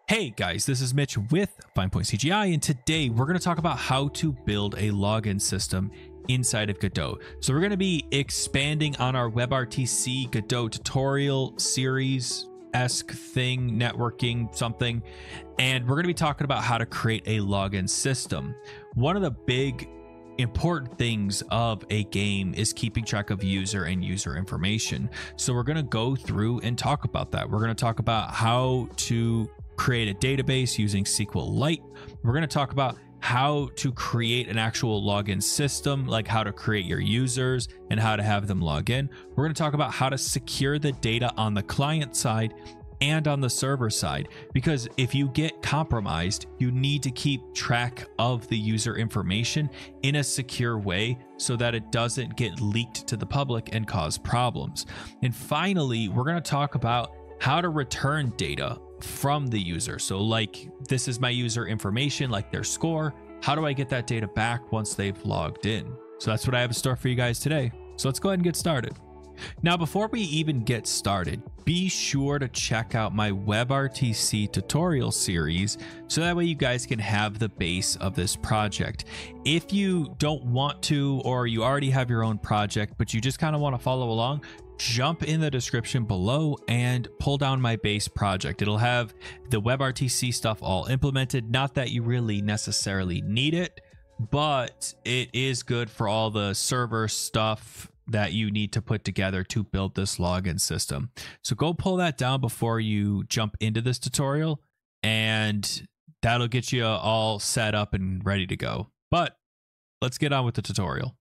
Hey guys, this is Mitch with Finepoint CGI, and today we're going to talk about how to build a login system inside of Godot. So we're going to be expanding on our WebRTC Godot tutorial series-esque thing, networking something, and we're going to be talking about how to create a login system. One of the big important things of a game is keeping track of user and user information. So we're going to go through and talk about that. We're going to talk about how to create a database using SQLite. We're going to talk about how to create an actual login system, like how to create your users and how to have them log in. We're going to talk about how to secure the data on the client side and on the server side, because if you get compromised, you need to keep track of the user information in a secure way so that it doesn't get leaked to the public and cause problems. And finally, we're going to talk about how to return data from the user. So like, this is my user information, like their score. How do I get that data back once they've logged in? So that's what I have in store for you guys today. So let's go ahead and get started. Now, before we even get started, be sure to check out my WebRTC tutorial series so that way you guys can have the base of this project. If you don't want to, or you already have your own project, but you just kind of want to follow along, jump in the description below and pull down my base project. It'll have the WebRTC stuff all implemented. Not that you really necessarily need it, but it is good for all the server stuff that you need to put together to build this login system. So go pull that down before you jump into this tutorial, and that'll get you all set up and ready to go. But let's get on with the tutorial.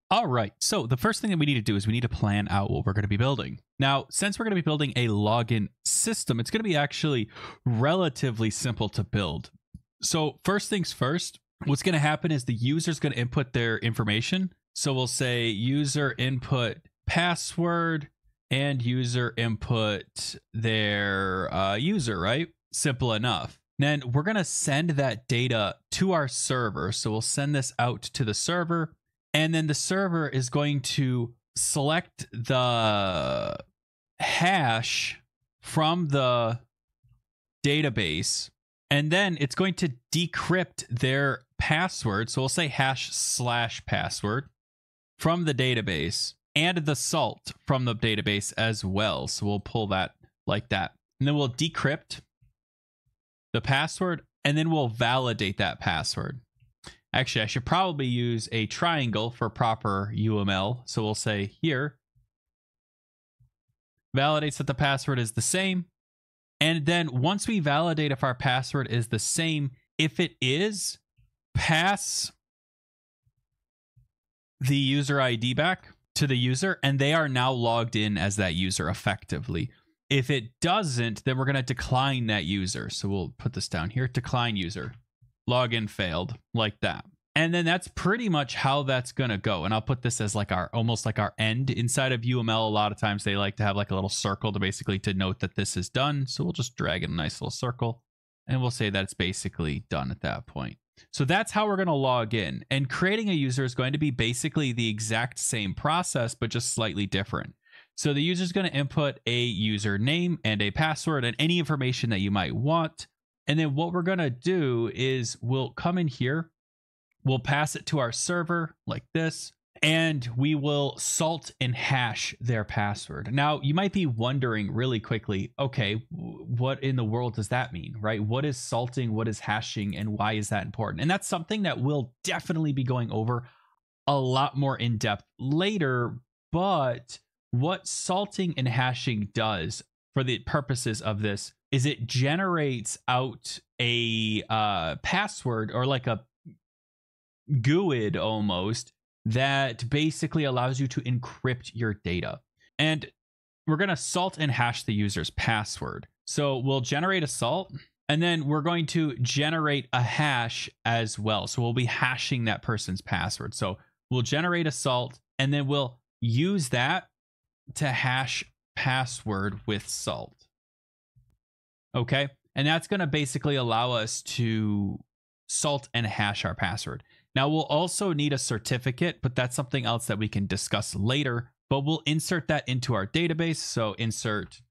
All right, so the first thing that we need to do is we need to plan out what we're going to be building. Now, since we're going to be building a login system, it's going to be actually relatively simple to build. So first things first, what's going to happen is the user is going to input their information. So we'll say user input password and user input their user, right? Simple enough. Then we're going to send that data to our server. So we'll send this out to the server. And then the server is going to select the hash from the database, and then it's going to decrypt their password. So we'll say hash/password from the database, and the salt from the database as well. So we'll pull that like that. And then we'll decrypt the password, and then we'll validate that password. Actually, I should probably use a triangle for proper UML. So we'll say here, validates that the password is the same. And then once we validate if our password is the same, if it is, pass the user ID back to the user, and they are now logged in as that user effectively. If it doesn't, then we're going to decline that user. So we'll put this down here, decline user. Login failed, like that. And then that's pretty much how that's going to go. And I'll put this as like our, almost like our end inside of UML. A lot of times they like to have like a little circle to basically to note that this is done. So we'll just drag in a nice little circle and we'll say that it's basically done at that point. So that's how we're going to log in. And creating a user is going to be basically the exact same process, but just slightly different. So the user is going to input a username and a password and any information that you might want. And then what we're going to do is we'll come in here, we'll pass it to our server like this, and we will salt and hash their password. Now, you might be wondering really quickly, okay, what in the world does that mean, right? What is salting? What is hashing? And why is that important? And that's something that we'll definitely be going over a lot more in depth later. But what salting and hashing does for the purposes of this is it generates out a password, or like a GUID almost, that basically allows you to encrypt your data. And we're going to salt and hash the user's password. So we'll generate a salt, and then we're going to generate a hash as well. So we'll be hashing that person's password. So we'll generate a salt, and then we'll use that to hash password with salt. Okay, and that's going to basically allow us to salt and hash our password. Now, we'll also need a certificate, but that's something else that we can discuss later. But we'll insert that into our database. So insert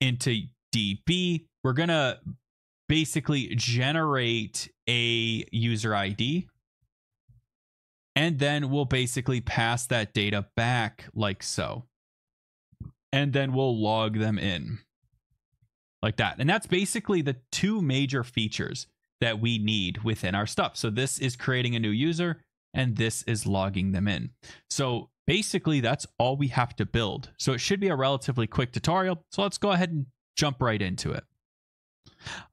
into DB. We're going to basically generate a user ID. And then we'll basically pass that data back like so. And then we'll log them in like that. And that's basically the two major features that we need within our stuff. So this is creating a new user and this is logging them in. So basically that's all we have to build. So it should be a relatively quick tutorial. So let's go ahead and jump right into it.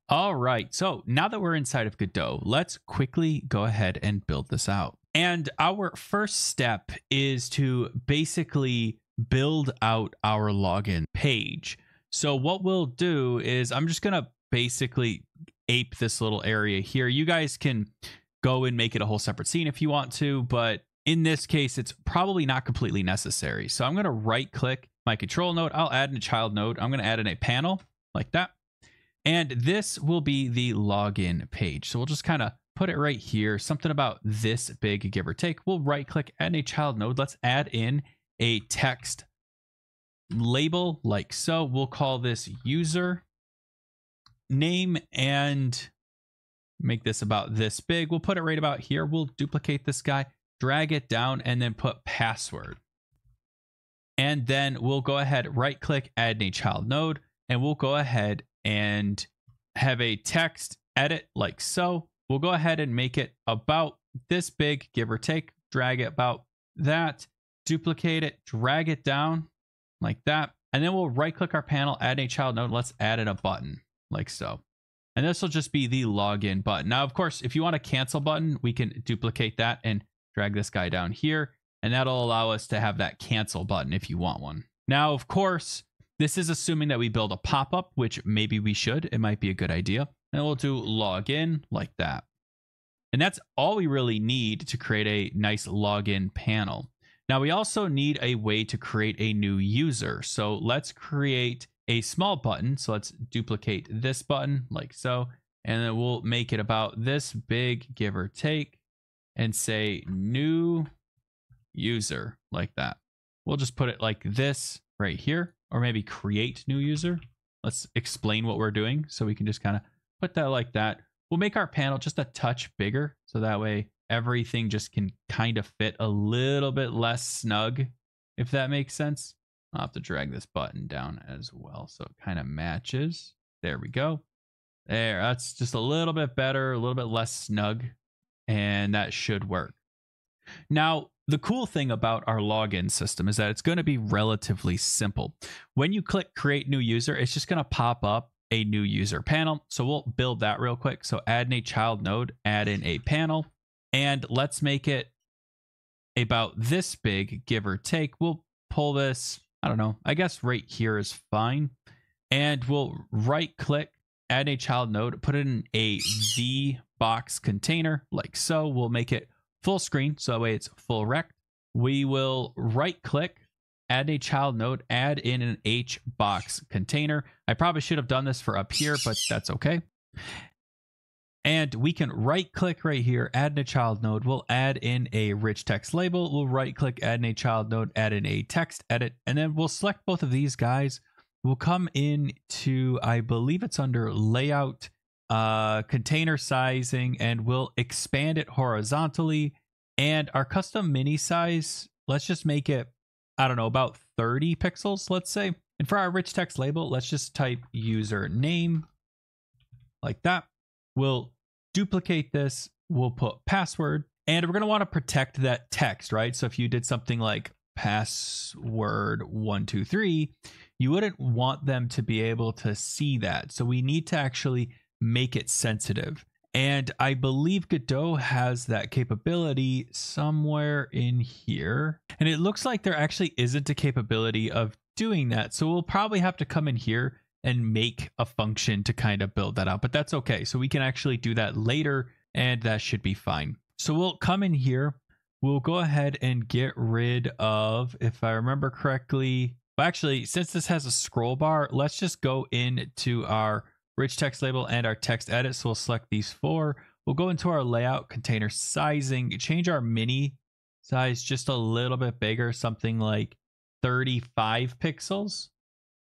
All right, so now that we're inside of Godot, let's quickly go ahead and build this out. And our first step is to basically build out our login page. So what we'll do is I'm just gonna basically ape this little area here. You guys can go and make it a whole separate scene if you want to, but in this case, it's probably not completely necessary. So I'm gonna right click my control node. I'll add in a child node. I'm gonna add in a panel like that. And this will be the login page. So we'll just kind of put it right here. Something about this big, give or take. We'll right click, add a child node. Let's add in a text label like so. We'll call this user name and make this about this big. We'll put it right about here. We'll duplicate this guy, drag it down, and then put password. And then we'll go ahead, right click, add a child node, and we'll go ahead and have a text edit like so. We'll go ahead and make it about this big, give or take, drag it about that, duplicate it, drag it down like that. And then we'll right click our panel, add a child node. Let's add in a button like so. And this will just be the login button. Now, of course, if you want a cancel button, we can duplicate that and drag this guy down here. And that'll allow us to have that cancel button if you want one. Now, of course, this is assuming that we build a pop-up, which maybe we should. It might be a good idea. And we'll do login like that. And that's all we really need to create a nice login panel. Now, we also need a way to create a new user. So let's create a small button. So let's duplicate this button like so. And then we'll make it about this big, give or take, and say new user like that. We'll just put it like this right here. Or maybe create new user. Let's explain what we're doing. So we can just kind of put that like that. We'll make our panel just a touch bigger. So that way everything just can kind of fit a little bit less snug, if that makes sense. I'll have to drag this button down as well. So it kind of matches. There we go. There, that's just a little bit better, a little bit less snug. And that should work. Now, the cool thing about our login system is that it's going to be relatively simple. When you click create new user, it's just going to pop up a new user panel. So we'll build that real quick. So add in a child node, add in a panel, and let's make it about this big, give or take. We'll pull this, I don't know, I guess right here is fine. And we'll right click, add a child node, put it in a V box container like so. We'll make it full screen, so that way it's full rect. We will right click, add a child node, add in an H box container. I probably should have done this for up here, but that's okay. And we can right click right here, add in a child node. We'll add in a rich text label. We'll right click, add in a child node, add in a text edit, and then we'll select both of these guys. We'll come in to, I believe it's under layout, container sizing, and we'll expand it horizontally. And our custom mini size, let's just make it, I don't know, about 30 pixels, let's say. And for our rich text label, let's just type user name like that. We'll duplicate this. We'll put password, and we're going to want to protect that text, right? So if you did something like password 123, you wouldn't want them to be able to see that. So we need to actually make it sensitive. And I believe Godot has that capability somewhere in here. And it looks like there actually isn't a capability of doing that. So we'll probably have to come in here and make a function to kind of build that out. But that's okay. So we can actually do that later, and that should be fine. So we'll come in here. We'll go ahead and get rid of, if I remember correctly, well, actually, since this has a scroll bar, let's just go into our rich text label and our text edit. So we'll select these four. We'll go into our layout, container sizing, change our mini size just a little bit bigger, something like 35 pixels.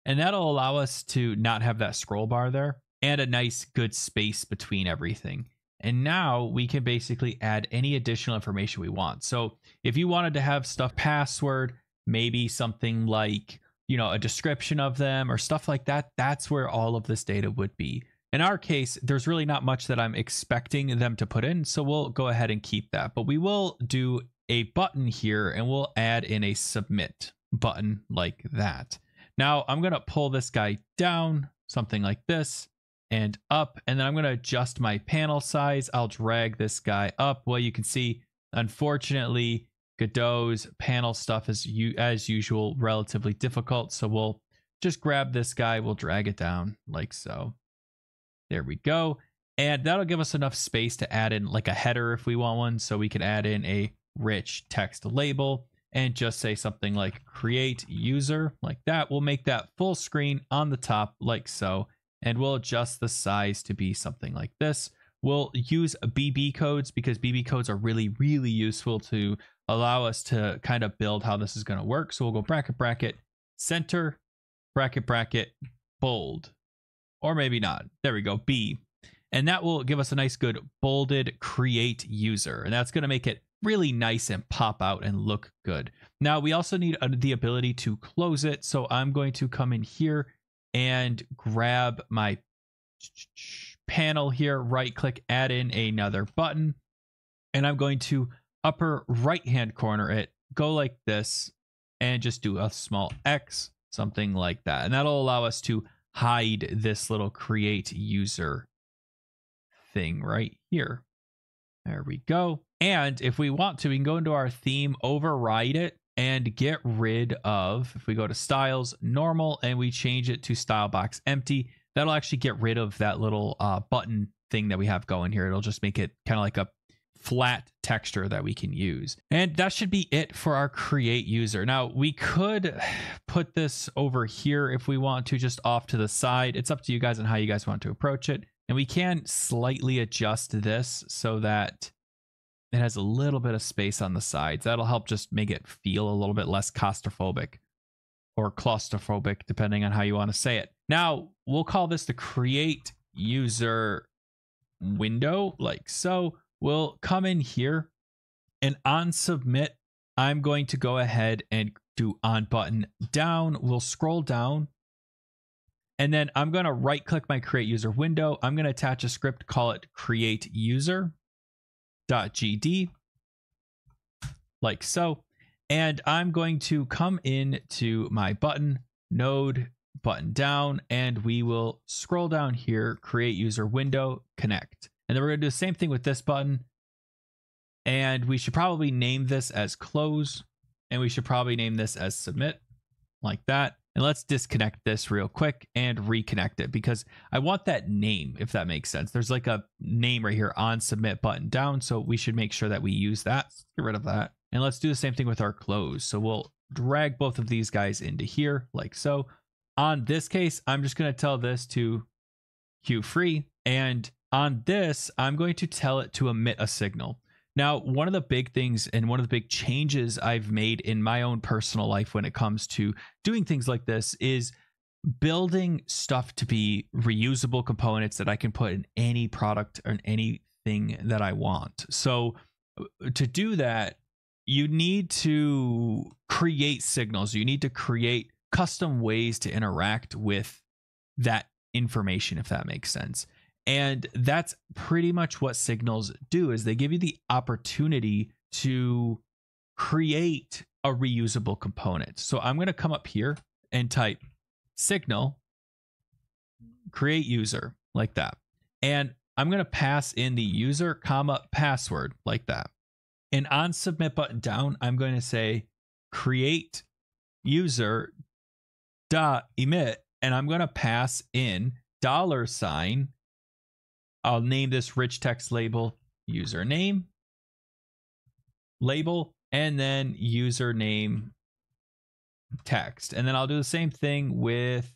And that'll allow us to not have that scroll bar there. and a nice good space between everything. And now we can basically add any additional information we want. So if you wanted to have stuff password, maybe something like, a description of them or stuff like that, that's where all of this data would be. In our case, there's really not much that I'm expecting them to put in, so we'll go ahead and keep that. But we will do a button here, and we'll add in a submit button like that. Now I'm going to pull this guy down, something like this, and up, and then I'm going to adjust my panel size. I'll drag this guy up. Well, you can see, unfortunately, Godot's panel stuff is, as usual, relatively difficult. So we'll just grab this guy. We'll drag it down like so. There we go. And that'll give us enough space to add in like a header if we want one. So we can add in a rich text label and just say something like create user like that. We'll make that full screen on the top like so. And we'll adjust the size to be something like this. We'll use BB codes because BB codes are really, really useful to allow us to kind of build how this is going to work. So we'll go bracket, bracket, center, bracket, bracket, bold, or maybe not. There we go, B. And that will give us a nice, good bolded create user. And that's going to make it really nice and pop out and look good. Now we also need the ability to close it. So I'm going to come in here and grab my panel here, right click, add in another button. And I'm going to upper right hand corner it, go like this, and just do a small X, something like that. And that'll allow us to hide this little create user thing right here. There we go. And if we want to, we can go into our theme, override it, and get rid of, if we go to styles, normal, and we change it to style box empty, that'll actually get rid of that little button thing that we have going here. It'll just make it kind of like a flat texture that we can use. And that should be it for our create user. Now we could put this over here if we want to, just off to the side. It's up to you guys on how you guys want to approach it. And we can slightly adjust this so that it has a little bit of space on the sides. That'll help just make it feel a little bit less claustrophobic or claustrophobic, depending on how you want to say it. Now we'll call this the create user window like so. We'll come in here and on submit, I'm going to go ahead and do on button down. We'll scroll down and then I'm going to right click my create user window. I'm going to attach a script, call it create user.gd like so. And I'm going to come in to my button node button down, and we will scroll down here, create user window, connect. And then we're going to do the same thing with this button. And we should probably name this as close. And we should probably name this as submit like that. And let's disconnect this real quick and reconnect it because I want that name, if that makes sense. There's like a name right here on submit button down. So we should make sure that we use that. Let's get rid of that. And let's do the same thing with our close. So we'll drag both of these guys into here like so. On this case, I'm just going to tell this to queue free. And on this, I'm going to tell it to emit a signal. Now, one of the big things and one of the big changes I've made in my own personal life when it comes to doing things like this is building stuff to be reusable components that I can put in any product or in anything that I want. So to do that, you need to create signals. You need to create custom ways to interact with that information, if that makes sense. And that's pretty much what signals do, is they give you the opportunity to create a reusable component. So I'm going to come up here and type signal create user like that. And I'm going to pass in the user comma password like that. And on submit button down, I'm going to say create user dot emit, and I'm going to pass in $. I'll name this rich text label username label, and then username text. And then I'll do the same thing with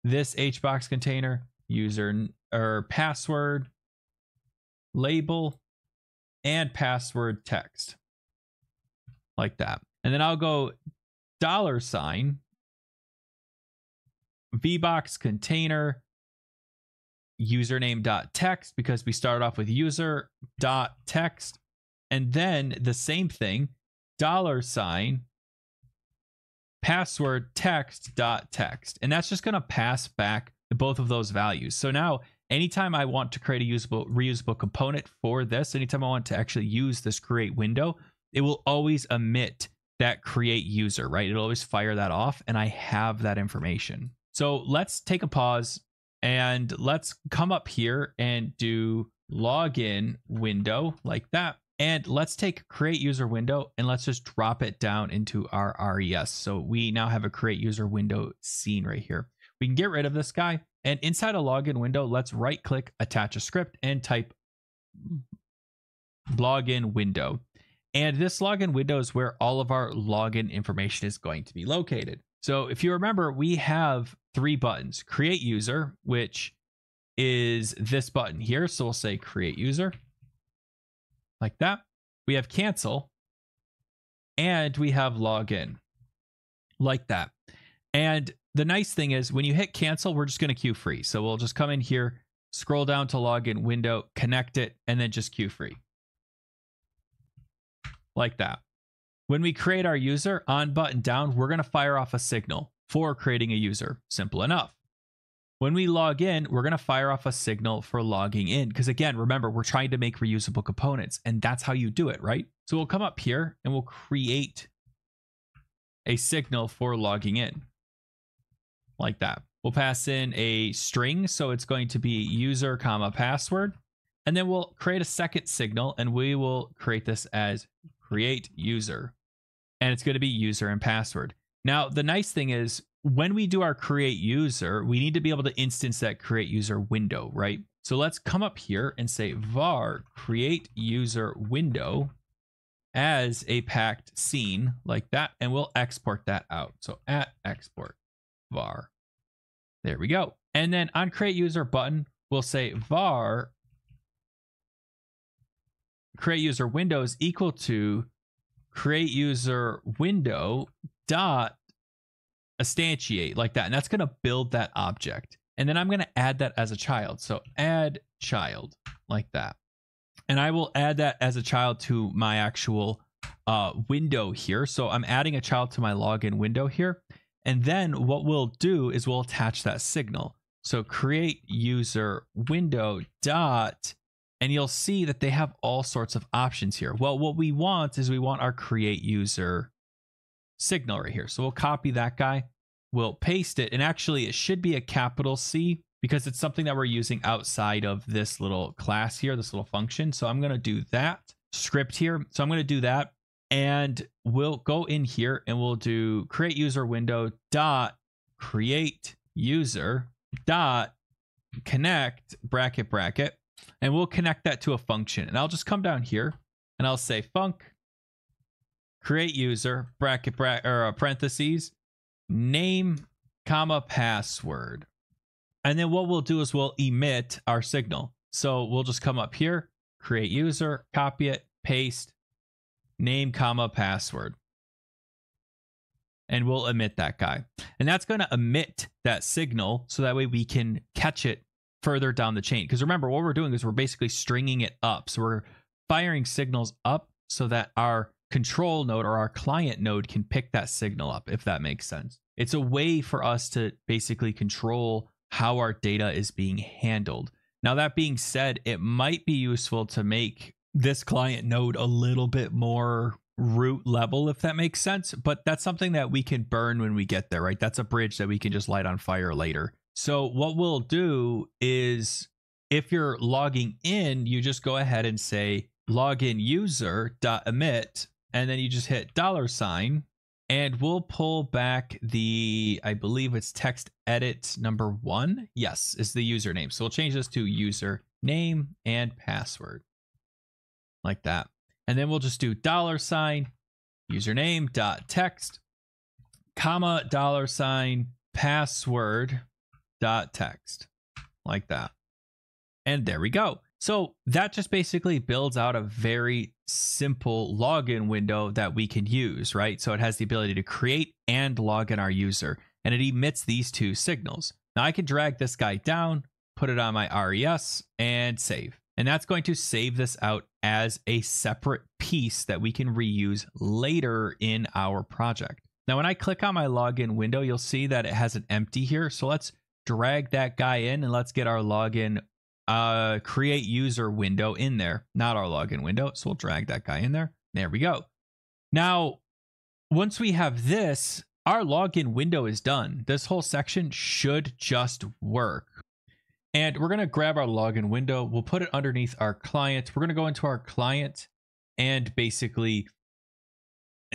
this HBox container user or password label and password text like that. And then I'll go $, VBox container username.text because we started off with user.text, and then the same thing, $, password text.text. And that's just going to pass back both of those values. So now anytime I want to create a reusable component for this, anytime I want to actually use this create window, it will always emit that create user, right? It'll always fire that off, and I have that information. So let's take a pause and let's come up here and do login window like that. And let's take create user window and let's just drop it down into our RES. So we now have a create user window scene right here. We can get rid of this guy, and inside a login window, let's right click, attach a script, and type login window. And this login window is where all of our login information is going to be located. So if you remember, we have 3 buttons: create user, which is this button here. So we'll say create user like that. We have cancel, and we have login like that. And the nice thing is when you hit cancel, we're just going to queue free. So we'll just come in here, scroll down to login window, connect it, and then just queue free like that. When we create our user, on button down, we're going to fire off a signal for creating a user. Simple enough. When we log in, we're going to fire off a signal for logging in. Because again, remember, we're trying to make reusable components, and that's how you do it, right? So we'll come up here and we'll create a signal for logging in like that. We'll pass in a string. So it's going to be user comma password. And then we'll create a second signal, and we will create this as create user. And it's going to be user and password. Now, the nice thing is when we do our create user, we need to be able to instance that create user window, right? So let's come up here and say var create user window as a packed scene like that. And we'll export that out. So at export var. There we go. And then on create user button, we'll say var create user window is equal to create user window dot instantiate like that. And that's going to build that object. And then I'm going to add that as a child. So add child like that. And I will add that as a child to my actual window here. So I'm adding a child to my login window here. And then what we'll do is we'll attach that signal. So create user window dot, and you'll see that they have all sorts of options here. Well, what we want is we want our create user signal right here. So we'll copy that guy, we'll paste it, and actually it should be a capital C because it's something that we're using outside of this little class here, this little function. So I'm going to do that script here. So I'm going to do that, and we'll go in here and we'll do create user window dot create user dot connect bracket bracket, and we'll connect that to a function. And I'll just come down here and I'll say func create user bracket or parentheses name comma password. And then what we'll do is we'll emit our signal. So we'll just come up here, create user, copy it, paste name comma password, and we'll emit that guy. And that's going to emit that signal so that way we can catch it further down the chain. Because remember, what we're doing is we're basically stringing it up. So we're firing signals up so that our control node or our client node can pick that signal up, if that makes sense. It's a way for us to basically control how our data is being handled. Now, that being said, it might be useful to make this client node a little bit more root level, if that makes sense. But that's something that we can burn when we get there, right? That's a bridge that we can just light on fire later. So what we'll do is if you're logging in, you just go ahead and say login user.emit, and then you just hit $, and we'll pull back the, I believe it's text edit number 1. Yes, is the username. So we'll change this to user name and password like that. And then we'll just do $username.text, comma, $password.text like that. And there we go. So that just basically builds out a very simple login window that we can use, right? So it has the ability to create and log in our user, and it emits these two signals. Now I can drag this guy down, put it on my RES and save. And that's going to save this out as a separate piece that we can reuse later in our project. Now, when I click on my login window, you'll see that it has an empty here. So let's drag that guy in and let's get our login create user window in there, not our login window. So we'll drag that guy in there. There we go. Now, once we have this, our login window is done. This whole section should just work. And we're going to grab our login window. We'll put it underneath our client. We're going to go into our client and basically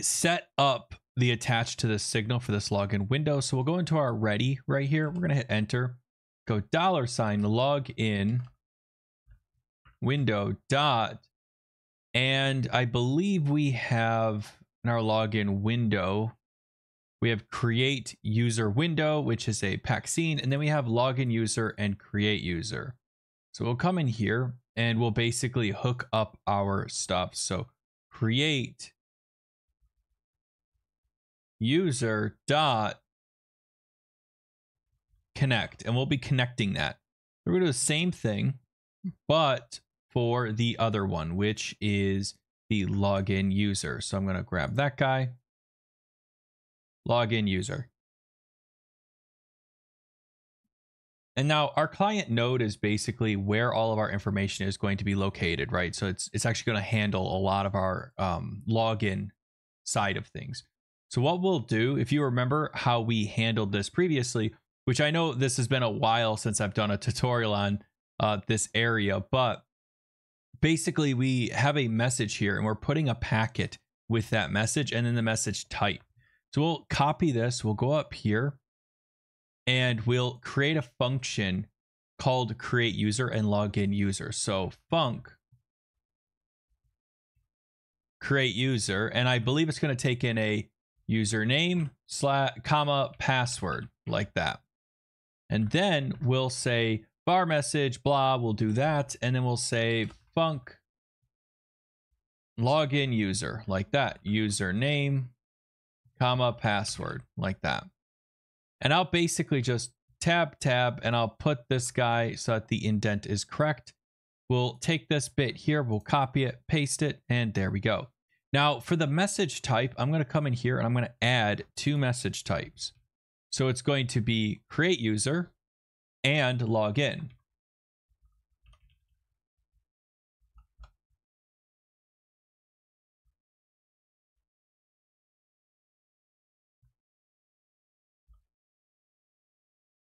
set up the attached to the signal for this login window. So we'll go into our ready right here. We're going to hit enter, go $login window dot. And I believe we have in our login window, we have create user window, which is a pack scene, and then we have login user and create user. So we'll come in here and we'll basically hook up our stuff. So create user dot connect, and we'll be connecting that. We're going to do the same thing, but for the other one, which is the login user. So I'm going to grab that guy. Login user. And now our client node is basically where all of our information is going to be located, right? So it's actually going to handle a lot of our login side of things. So what we'll do, if you remember how we handled this previously, which I know this has been a while since I've done a tutorial on this area, but basically we have a message here and we're putting a packet with that message and then the message type. So we'll copy this, we'll go up here and we'll create a function called create user and login user. So func create user, and I believe it's going to take in a username comma password like that. And then we'll say var message blah, we'll do that, and then we'll say func login user like that, username comma password like that. And I'll basically just tab and I'll put this guy so that the indent is correct. We'll take this bit here, we'll copy it, paste it, and there we go. Now for the message type, I'm going to come in here and I'm going to add two message types. So it's going to be create user and login.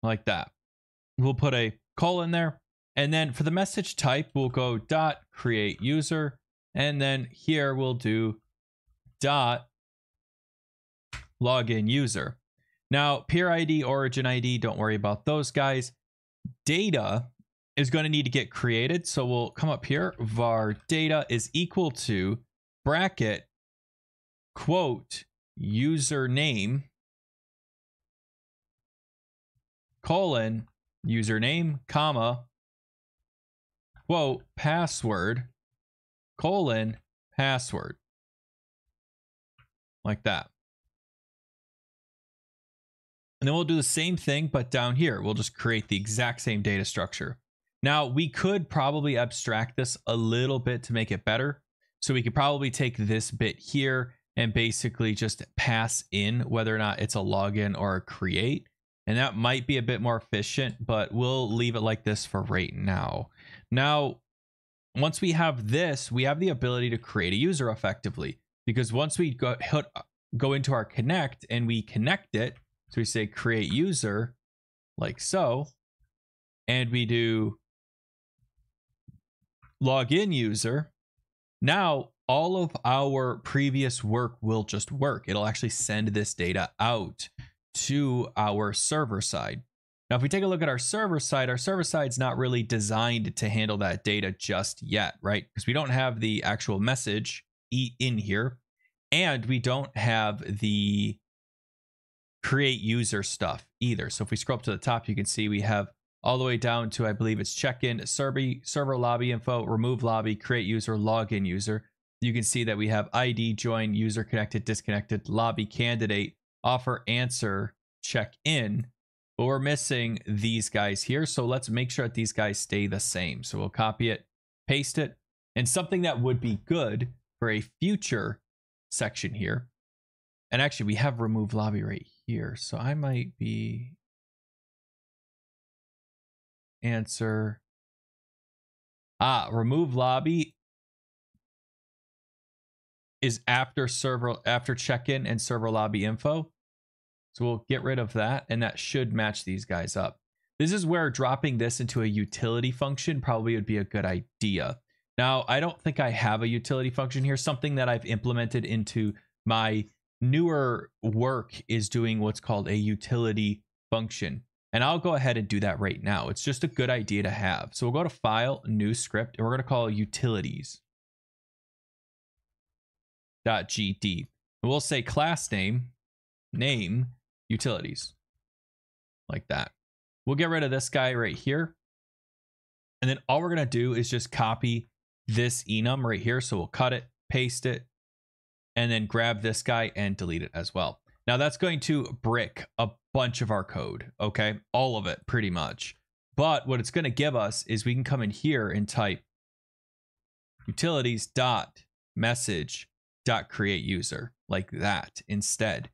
Like that. We'll put a colon there. And then for the message type, we'll go dot create user. And then here we'll do dot login user. Now, peer ID, origin ID, don't worry about those guys. Data is going to need to get created. So we'll come up here. Var data is equal to bracket quote username colon username comma quote password colon password like that. And then we'll do the same thing, but down here we'll just create the exact same data structure. Now we could probably abstract this a little bit to make it better. So we could probably take this bit here and basically just pass in whether or not it's a login or a create. And that might be a bit more efficient, but we'll leave it like this for right now. Now, once we have this, we have the ability to create a user effectively, because once we go into our connect and we connect it, so we say create user like so, and we do login user. Now, all of our previous work will just work. It'll actually send this data out to our server side. Now, if we take a look at our server side's not really designed to handle that data just yet, right? Because we don't have the actual message in here, and we don't have the create user stuff either. So if we scroll up to the top, you can see we have all the way down to, I believe it's check-in, server lobby info, remove lobby, create user, login user. You can see that we have ID, join, user connected, disconnected, lobby candidate, offer, answer, check in, but we're missing these guys here. So let's make sure that these guys stay the same. So we'll copy it, paste it, and something that would be good for a future section here. And actually we have remove lobby right here. So I might be answer. Remove lobby is after check-in and server lobby info. So we'll get rid of that, and that should match these guys up. This is where dropping this into a utility function probably would be a good idea. Now, I don't think I have a utility function here. Something that I've implemented into my newer work is doing what's called a utility function. And I'll go ahead and do that right now. It's just a good idea to have. So we'll go to File, New Script, and we're going to call utilities.gd. And we'll say class name utilities, like that. We'll get rid of this guy right here. And then all we're going to do is just copy this enum right here. So we'll cut it, paste it, and then grab this guy and delete it as well. Now that's going to brick a bunch of our code, okay? All of it pretty much. But what it's going to give us is we can come in here and type utilities.message.createUser like that instead.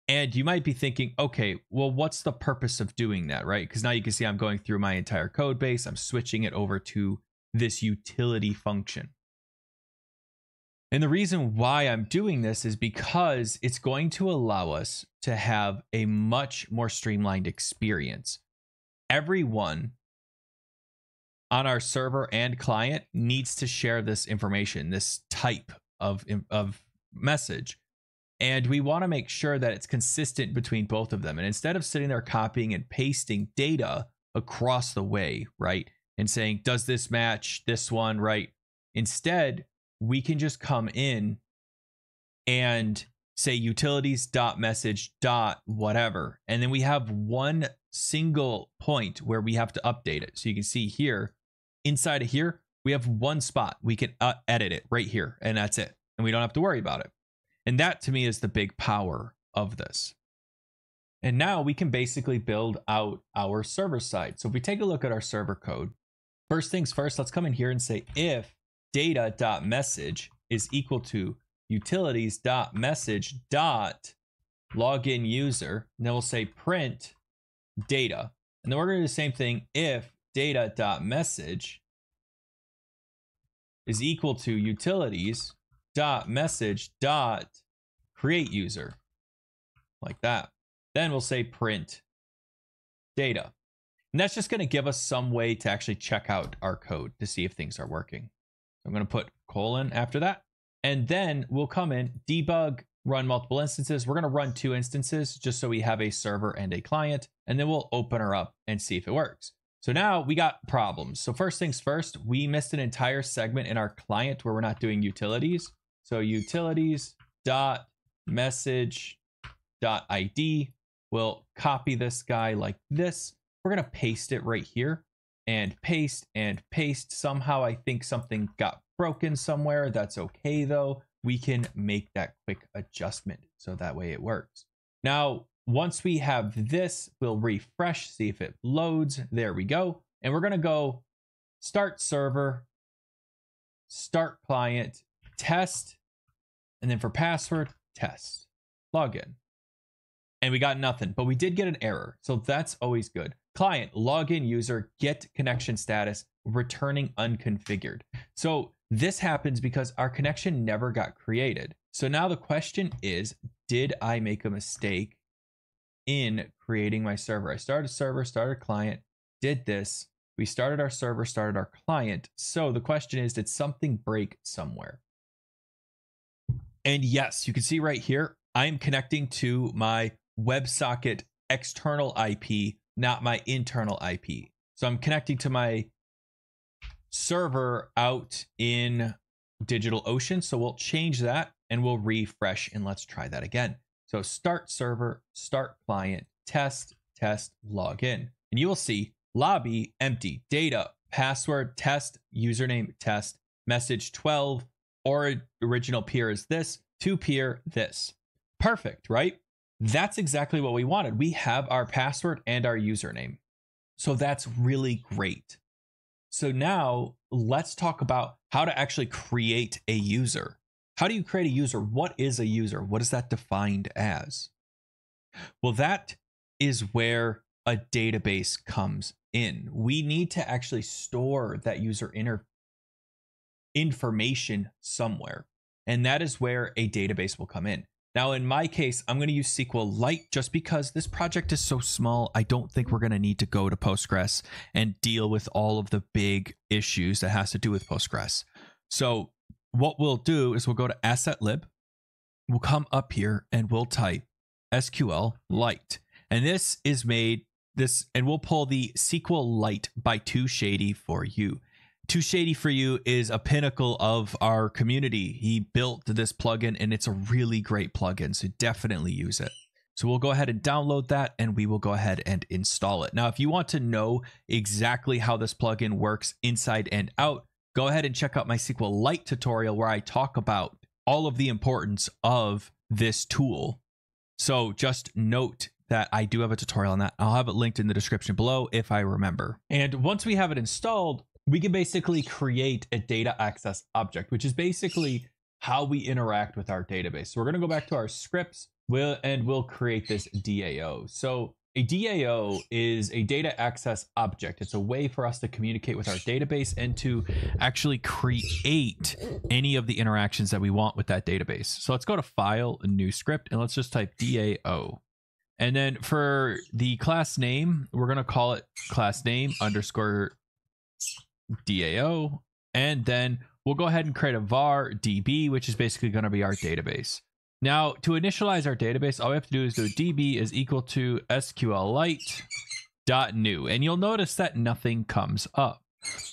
And you might be thinking, okay, well, what's the purpose of doing that, right? Because now you can see I'm going through my entire code base. I'm switching it over to this utility function. And the reason why I'm doing this is because it's going to allow us to have a much more streamlined experience. Everyone on our server and client needs to share this information, this type of message. And we want to make sure that it's consistent between both of them. And instead of sitting there copying and pasting data across the way, right? And saying, does this match this one, right? Instead, we can just come in and say utilities.message.whatever. And then we have one single point where we have to update it. So you can see here, inside of here, we have one spot. We can edit it right here, and that's it. And we don't have to worry about it. And that to me is the big power of this. And now we can basically build out our server side. So if we take a look at our server code, first things first, let's come in here and say if data.message is equal to utilities.message.loginuser, and then we'll say print data. And then we're going to do the same thing if data.message is equal to utilities.message.createUser, like that. Then we'll say print data. And that's just going to give us some way to actually check out our code to see if things are working. I'm going to put colon after that. And then we'll come in, debug, run multiple instances. We're going to run 2 instances just so we have a server and a client. And then we'll open her up and see if it works. So now we got problems. So first things first, we missed an entire segment in our client where we're not doing utilities. So utilities.message.id. We'll copy this guy like this. We're going to paste it right here and paste and paste. Somehow I think something got broken somewhere. That's okay though. We can make that quick adjustment so that way it works. Now, once we have this, we'll refresh, see if it loads. There we go. And we're going to go start server, start client, test, and then for password, test, login. And we got nothing, but we did get an error. So that's always good. Client, login user, get connection status, returning unconfigured. So this happens because our connection never got created. So now the question is, did I make a mistake in creating my server? I started server, started client, did this. We started our server, started our client. So the question is, did something break somewhere? And yes, you can see right here, I'm connecting to my WebSocket external IP, not my internal IP. So I'm connecting to my server out in DigitalOcean. So we'll change that and we'll refresh, and let's try that again. So start server, start client, test, test, login. And you will see lobby empty, data, password, test, username, test, message 12, or original peer is this, to peer this. Perfect, right? that's exactly what we wanted. We have our password and our username. So that's really great. So now let's talk about how to actually create a user. How do you create a user? What is a user? What is that defined as? Well, that is where a database comes in. We need to actually store that user information somewhere. And that is where a database will come in. Now, in my case, I'm going to use SQLite just because this project is so small. I don't think we're going to need to go to Postgres and deal with all of the big issues that has to do with Postgres. So what we'll do is we'll go to assetlib. We'll come up here and we'll type SQLite. And this is made this, and we'll pull the SQLite by Too Shady for You. Too Shady for You is a pinnacle of our community. He built this plugin and it's a really great plugin, so definitely use it. So we'll go ahead and download that and we will go ahead and install it. Now, if you want to know exactly how this plugin works inside and out, go ahead and check out my SQLite tutorial where I talk about all of the importance of this tool. So just note that I do have a tutorial on that. I'll have it linked in the description below if I remember. And once we have it installed, we can basically create a data access object, which is basically how we interact with our database. So we're going to go back to our scripts and we'll create this DAO. So a DAO is a data access object. It's a way for us to communicate with our database and to actually create any of the interactions that we want with that database. So let's go to File, a new script, and let's just type DAO. And then for the class name, we're going to call it class name underscore DAO, and then we'll go ahead and create a var DB, which is basically going to be our database. Now, to initialize our database, all we have to do is do DB is equal to SQLite.new, and you'll notice that nothing comes up.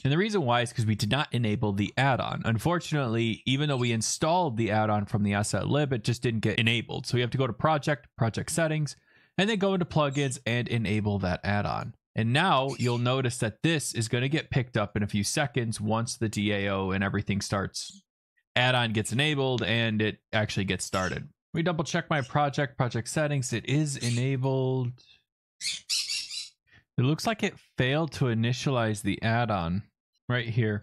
And the reason why is because we did not enable the add-on. Unfortunately, even though we installed the add-on from the assetlib, it just didn't get enabled. So we have to go to project settings, and then go into plugins and enable that add-on. And now you'll notice that this is going to get picked up in a few seconds once the DAO and everything starts. Add-on gets enabled and it actually gets started. We double check my project settings. It is enabled. It looks like it failed to initialize the add-on right here.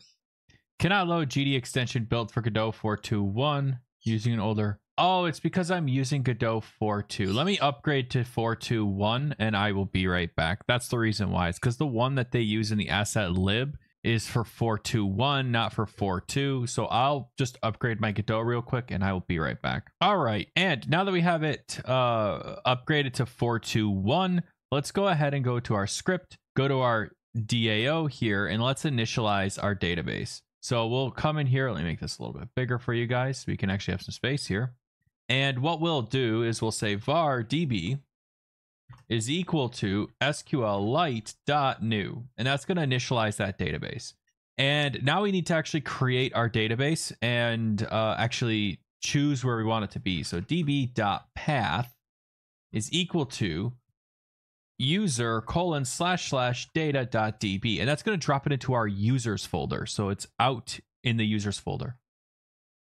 Cannot load GD extension built for Godot 4.2.1 using an older. Oh, it's because I'm using Godot 4.2. Let me upgrade to 4.2.1 and I will be right back. That's the reason why. It's because the one that they use in the assetlib is for 4.2.1, not for 4.2. So I'll just upgrade my Godot real quick and I will be right back. All right. And now that we have it upgraded to 4.2.1, let's go ahead and go to our script, go to our DAO here, and let's initialize our database. So we'll come in here. Let me make this a little bit bigger for you guys so we can actually have some space here. And what we'll do is we'll say var db is equal to SQLite.new, and that's going to initialize that database. And now we need to actually create our database and actually choose where we want it to be. So db.path is equal to user://data.db, and that's going to drop it into our users folder. So it's out in the users folder.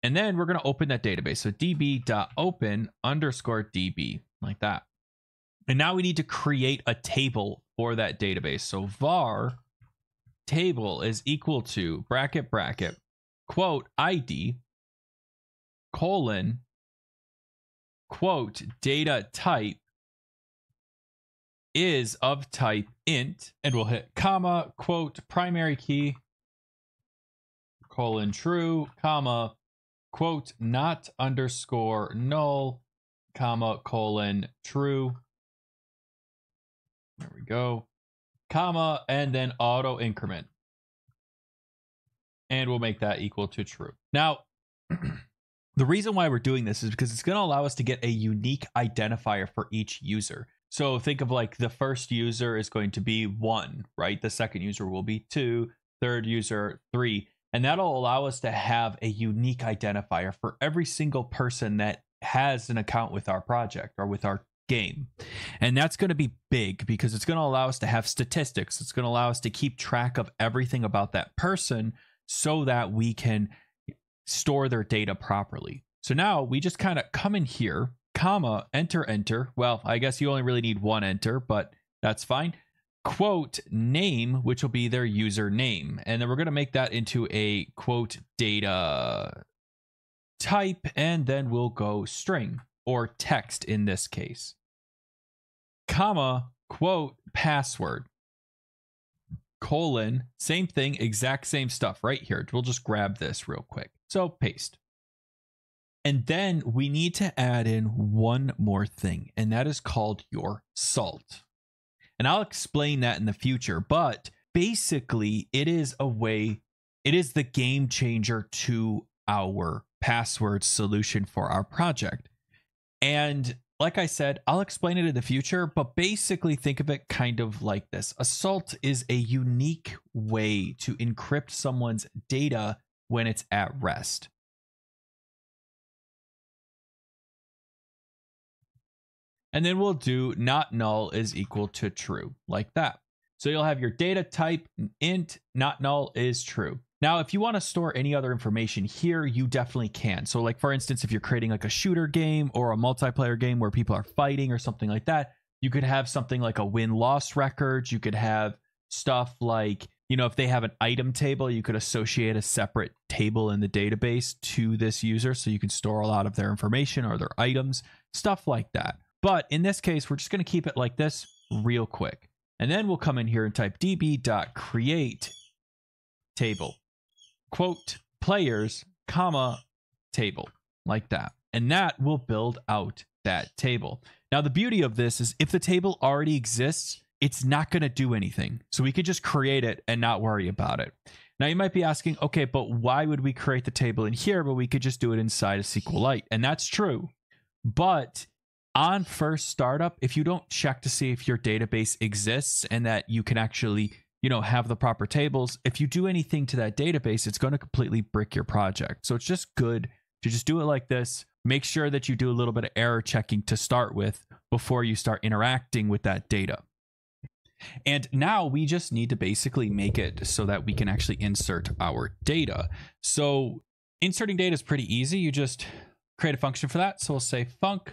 And then we're going to open that database. So db.open_db, like that. And now we need to create a table for that database. So var table is equal to bracket quote ID colon quote data type is of type int, and we'll hit comma quote primary key colon true comma quote not underscore null comma colon true. There we go. Comma, and then auto increment. And we'll make that equal to true. Now, the reason why we're doing this is because it's going to allow us to get a unique identifier for each user. So think of like the first user is going to be 1, right? The second user will be 2, third user 3. And that'll allow us to have a unique identifier for every single person that has an account with our project or with our game. And that's going to be big because it's going to allow us to have statistics. It's going to allow us to keep track of everything about that person so that we can store their data properly. So now we just kind of come in here comma, enter. Well, I guess you only really need one enter, but that's fine. Quote name, which will be their username. And then we're going to make that into a quote data type, and then we'll go string or text in this case. Comma, quote password. Colon, same thing, exact same stuff right here. We'll just grab this real quick. So paste. And then we need to add in one more thing, and that is called your salt. And I'll explain that in the future, but basically it is the game changer to our password solution for our project. And like I said, I'll explain it in the future, but basically think of it kind of like this. A salt is a unique way to encrypt someone's data when it's at rest. And then we'll do not null is equal to true, like that. So you'll have your data type, int, not null is true. Now, if you want to store any other information here, you definitely can. So like, for instance, if you're creating like a shooter game or a multiplayer game where people are fighting or something like that, you could have something like a win-loss record. You could have stuff like, you know, if they have an item table, you could associate a separate table in the database to this user so you can store a lot of their information or their items, stuff like that. But in this case, we're just going to keep it like this real quick. And then we'll come in here and type db.create table, quote, players, comma, table, like that. And that will build out that table. Now, the beauty of this is if the table already exists, it's not going to do anything. So we could just create it and not worry about it. Now, you might be asking, okay, but why would we create the table in here, but we could just do it inside of SQLite? And that's true. But on first startup, if you don't check to see if your database exists and that you can actually, you know, have the proper tables, if you do anything to that database, it's going to completely brick your project. So it's just good to just do it like this. Make sure that you do a little bit of error checking to start with before you start interacting with that data. And now we just need to basically make it so that we can actually insert our data. So inserting data is pretty easy. You just create a function for that. So we'll say func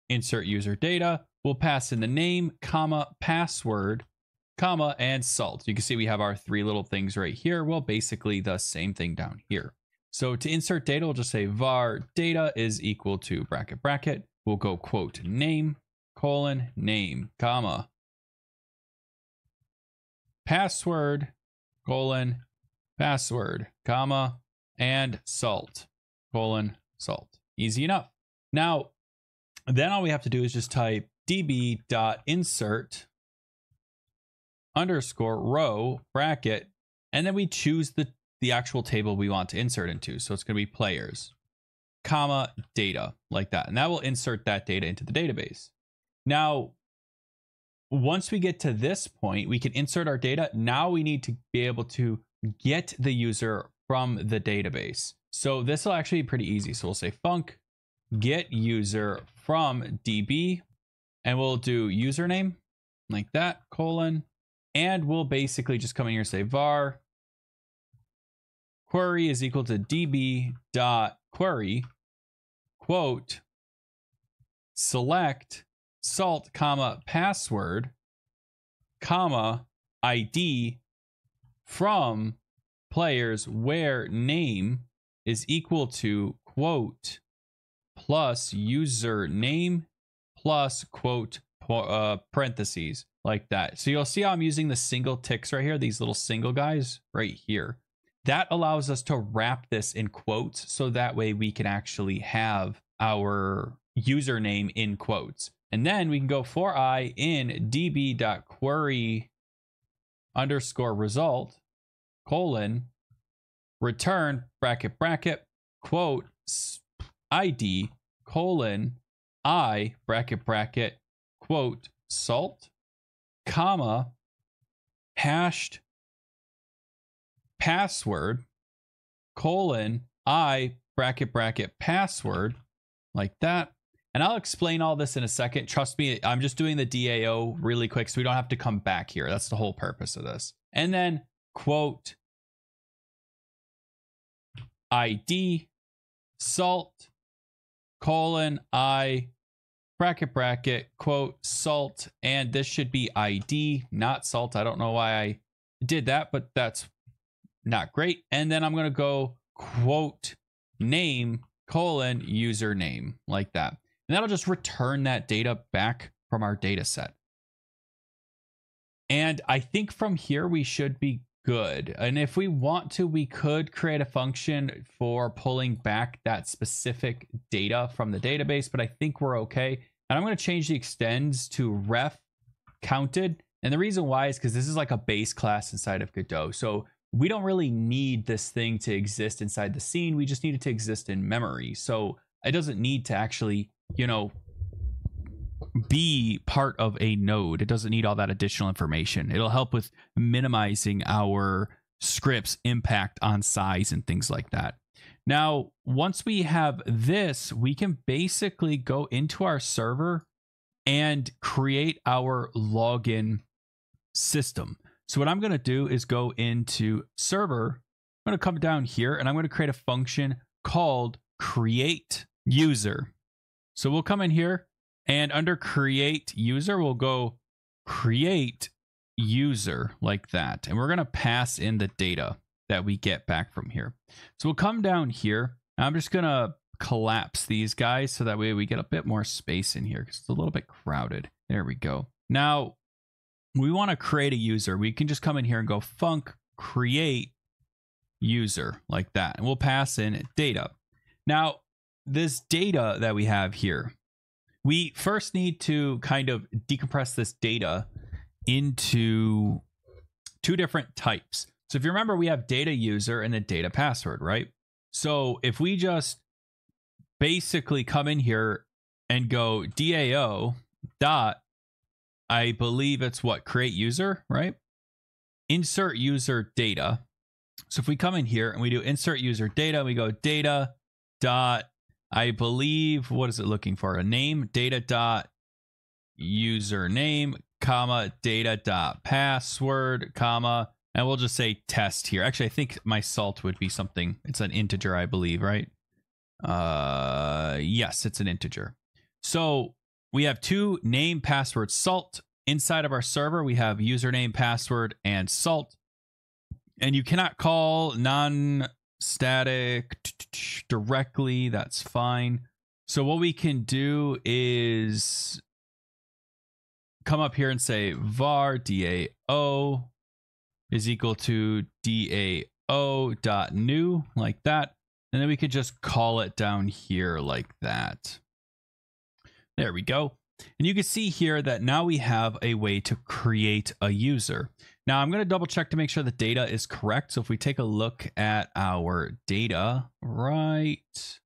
insert user data. We'll pass in the name, comma, password, comma, and salt. You can see we have our three little things right here. Well, basically the same thing down here. So to insert data, we'll just say var data is equal to bracket, bracket. We'll go quote name, colon, name, comma, password, colon, password, comma, and salt, colon, salt. Easy enough. Now, then all we have to do is just type db.insert underscore row bracket, and then we choose the actual table we want to insert into. So it's going to be players, comma, data, like that. And that will insert that data into the database. Now, once we get to this point, we can insert our data. Now we need to be able to get the user from the database. So this will actually be pretty easy. So we'll say func get user from DB, and we'll do username like that, colon, and we'll basically just come in here and say var query is equal to db dot query quote select salt comma password comma ID from players where name is equal to quote plus username plus quote parentheses, like that. So you'll see how I'm using the single ticks right here, these little single guys right here. That allows us to wrap this in quotes, so that way we can actually have our username in quotes. And then we can go for I in db.query underscore result colon return bracket bracket quote ID colon I bracket bracket quote salt comma hashed password colon I bracket bracket password, like that. And I'll explain all this in a second. Trust me, I'm just doing the DAO really quick so we don't have to come back here. That's the whole purpose of this. And then quote ID salt :I bracket quote salt, and this should be ID, not salt. I don't know why I did that, but that's not great. And then I'm going to go quote name : username, like that. And that'll just return that data back from our data set. And I think from here we should be good. And if we want to, we could create a function for pulling back that specific data from the database, but I think we're okay. And I'm going to change the extends to ref counted. And the reason why is because this is like a base class inside of Godot. So we don't really need this thing to exist inside the scene. We just need it to exist in memory. So it doesn't need to actually, be part of a node. It doesn't need all that additional information. It'll help with minimizing our script's impact on size and things like that. Now, once we have this, we can basically go into our server and create our login system. So what I'm going to do is go into server. I'm going to come down here and I'm going to create a function called create user. So we'll come in here and under create user, we'll go create user like that. And we're going to pass in the data that we get back from here. So we'll come down here. I'm just going to collapse these guys so that way we get a bit more space in here because it's a little bit crowded. There we go. Now we want to create a user. We can just come in here and go func create user like that. And we'll pass in data. Now this data that we have here, we first need to kind of decompress this data into two different types. So if you remember, we have data user and then data password, right? So if we just basically come in here and go DAO dot, I believe it's what, create user, right? Insert user data. So if we come in here and we do insert user data, we go data dot, I believe, what is it looking for? A name, data dot username, comma, data dot password, comma, and we'll just say test here. Actually, I think my salt would be something. It's an integer, I believe, right? Yes, it's an integer. So we have two name, password, salt. Inside of our server, we have username, password, and salt. And you cannot call non-static directly. That's fine. So what we can do is come up here and say var DAO is equal to DAO.new, like that. And then we could just call it down here like that. There we go. And you can see here that now we have a way to create a user. Now I'm going to double check to make sure the data is correct. So if we take a look at our data, right?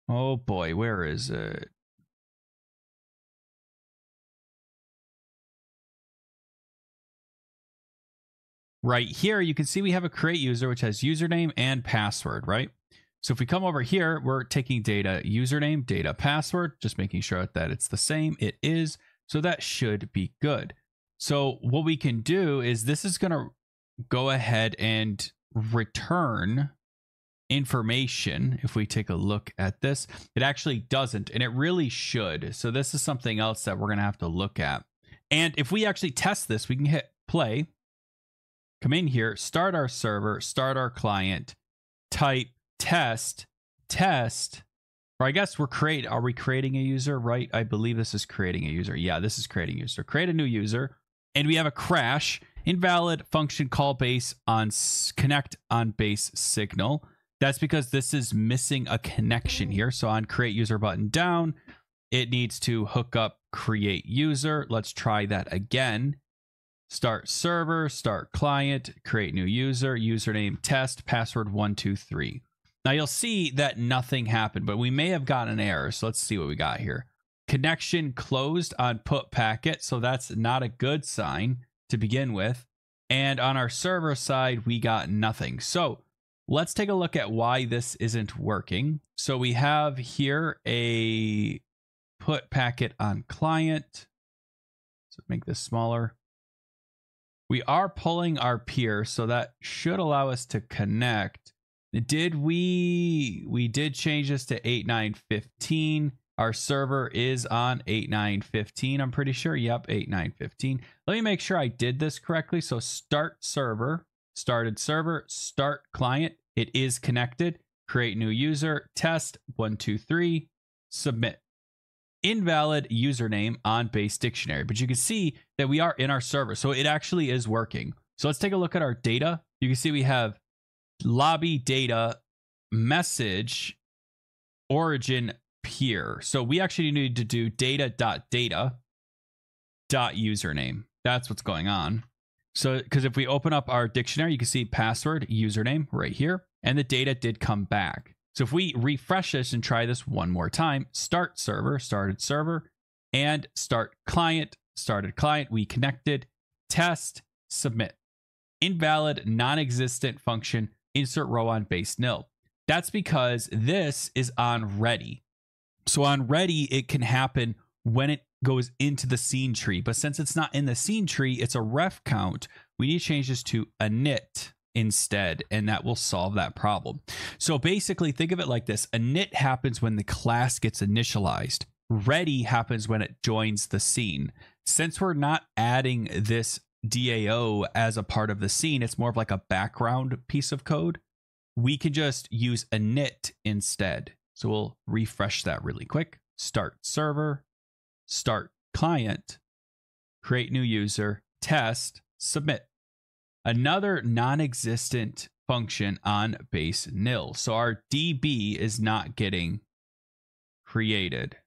Oh boy, where is it? Right here, you can see we have a create user, which has username and password, right? So if we come over here, we're taking data username, data password, just making sure that it's the same. It is. So that should be good. So what we can do is this is going to go ahead and return information. If we take a look at this, it actually doesn't, and it really should. So this is something else that we're going to have to look at. And if we actually test this, we can hit play, come in here, start our server, start our client, type test, or I guess are we creating a user, right? I believe this is creating a user. Yeah, this is creating a user. Create a new user. And we have a crash, invalid function call base on connect on base signal. That's because this is missing a connection here. So on create user button down, it needs to hook up create user. Let's try that again. Start server, start client, create new user, username test, password 123. Now you'll see that nothing happened, but we may have gotten an error. So let's see what we got here. Connection closed on put packet. So that's not a good sign to begin with. And on our server side, we got nothing. So let's take a look at why this isn't working. So we have here a put packet on client. So make this smaller. We are pulling our peer, so that should allow us to connect. We did change this to 8.9.15. Our server is on 8.9.15. I'm pretty sure. Yep, 8.9.15. Let me make sure I did this correctly. So start server, started server, start client. It is connected. Create new user, test 1, 2, 3, submit. Invalid username on base dictionary, but you can see that we are in our server, so it actually is working. So let's take a look at our data. You can see we have lobby data, message, origin, peer. So we actually need to do data.data.username. That's what's going on. So because if we open up our dictionary, you can see password, username right here, and the data did come back. So if we refresh this and try this one more time, start server, started server, and start client, started client, we connected, test, submit. Invalid, non-existent function, insert row on base nil. That's because this is on ready. So on ready, it can happen when it goes into the scene tree. But since it's not in the scene tree, it's a ref count. We need to change this to init instead, and that will solve that problem. So basically, think of it like this. Init happens when the class gets initialized. Ready happens when it joins the scene. Since we're not adding this DAO as a part of the scene, it's more of like a background piece of code. We can just use init instead. So we'll refresh that really quick. Start server, start client, create new user, test, submit. Another non-existent function on base nil. So our DB is not getting created.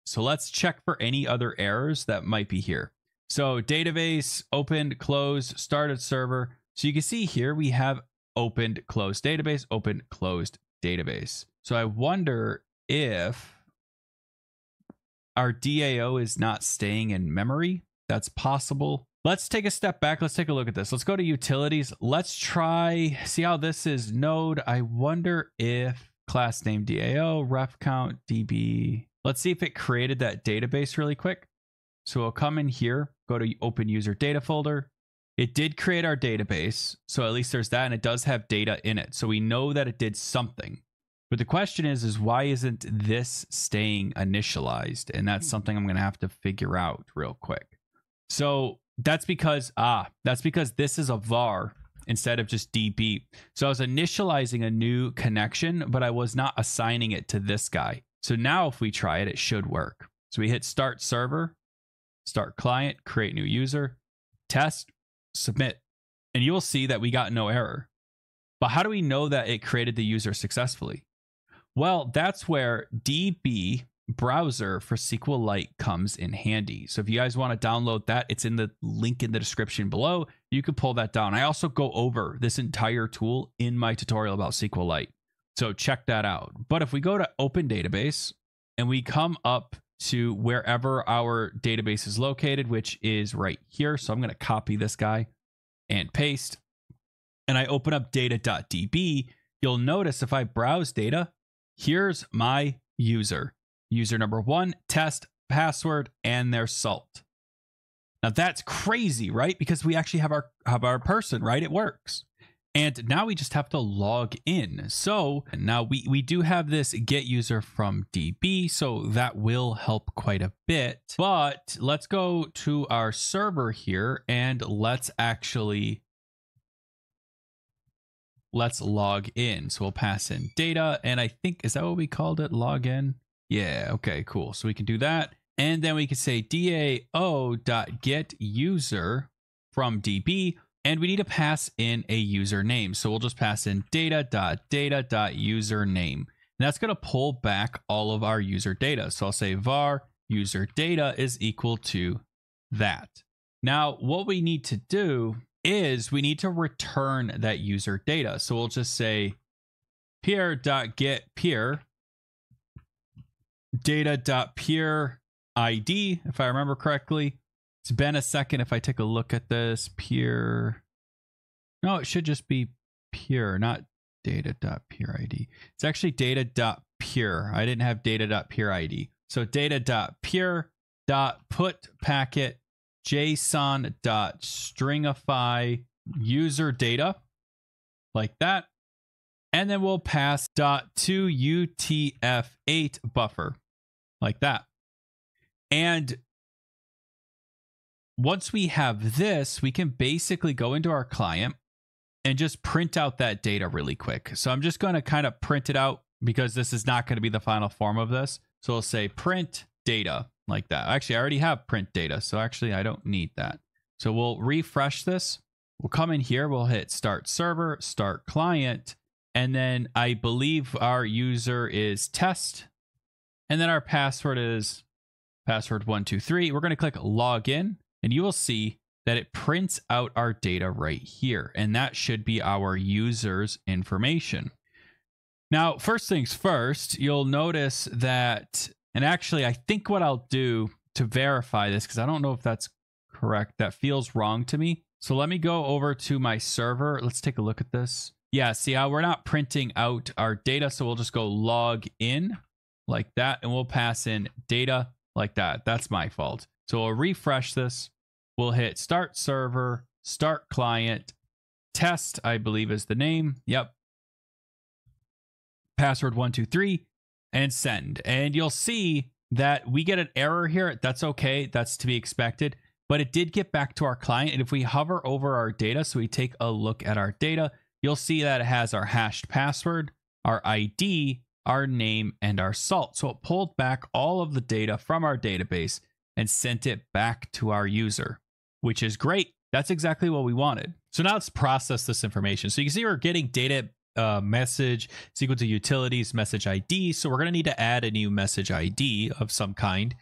So let's check for any other errors that might be here. So database, opened, closed, started server. So you can see here we have opened, closed database, opened, closed database. So I wonder if our DAO is not staying in memory. That's possible. Let's take a step back. Let's take a look at this. Let's go to utilities. Let's try, see how this is node. I wonder if class name DAO, ref count, DB. Let's see if it created that database really quick. So we'll come in here, go to open user data folder. It did create our database. So at least there's that, and it does have data in it. So we know that it did something. But the question is why isn't this staying initialized? And that's something I'm going to have to figure out real quick. So that's because this is a var instead of just DB. So I was initializing a new connection, but I was not assigning it to this guy. So now if we try it, it should work. So we hit start server, start client, create new user, test, submit, and you'll see that we got no error. But how do we know that it created the user successfully? Well, that's where DB browser for SQLite comes in handy. So if you guys want to download that, it's in the link in the description below. You can pull that down. I also go over this entire tool in my tutorial about SQLite. So check that out. But if we go to open database and we come up to wherever our database is located, which is right here. So I'm going to copy this guy and paste. And I open up data.db. You'll notice if I browse data, here's my user. User number 1, test, password, and their salt. Now that's crazy, right? Because we actually have our person, right? It works. And now we just have to log in. So now we do have this get user from DB, so that will help quite a bit. But let's go to our server here and let's log in. So we'll pass in data, and I think, is that what we called it? Login? Yeah, okay, cool. So we can do that. And then we can say DAO.getUser from DB, and we need to pass in a username. So we'll just pass in data.data.username. And that's going to pull back all of our user data. So I'll say var user data is equal to that. Now, what we need to do is we need to return that user data. So we'll just say peer.getPeer data.peer ID, if I remember correctly. It's been a second. If I take a look at this, peer, no, it should just be peer, not data.peer ID. It's actually data.peer. I didn't have data.peer ID. So data.peer.put packet JSON.stringify user data, like that. And then we'll pass .2UTF8 buffer like that. And once we have this, we can basically go into our client and just print out that data really quick. So I'm just going to kind of print it out because this is not going to be the final form of this. So we'll say print data like that. Actually, I already have print data. So actually, I don't need that. So we'll refresh this. We'll come in here. We'll hit start server, start client. And then I believe our user is test. And then our password is password123. We're going to click login and you will see that it prints out our data right here. And that should be our user's information. Now, first things first, you'll notice that, and actually I think what I'll do to verify this, because I don't know if that's correct, that feels wrong to me. So let me go over to my server. Let's take a look at this. Yeah, see how we're not printing out our data. So we'll just go log in like that. And we'll pass in data like that. That's my fault. So we'll refresh this. We'll hit start server, start client, test, I believe is the name. Yep. Password123 and send. And you'll see that we get an error here. That's okay. That's to be expected. But it did get back to our client. And if we hover over our data, so we take a look at our data, you'll see that it has our hashed password, our ID, our name, and our salt. So it pulled back all of the data from our database and sent it back to our user, which is great. That's exactly what we wanted. So now let's process this information. So you can see we're getting data message, it's equal to utilities, message ID. So we're going to need to add a new message ID of some kind.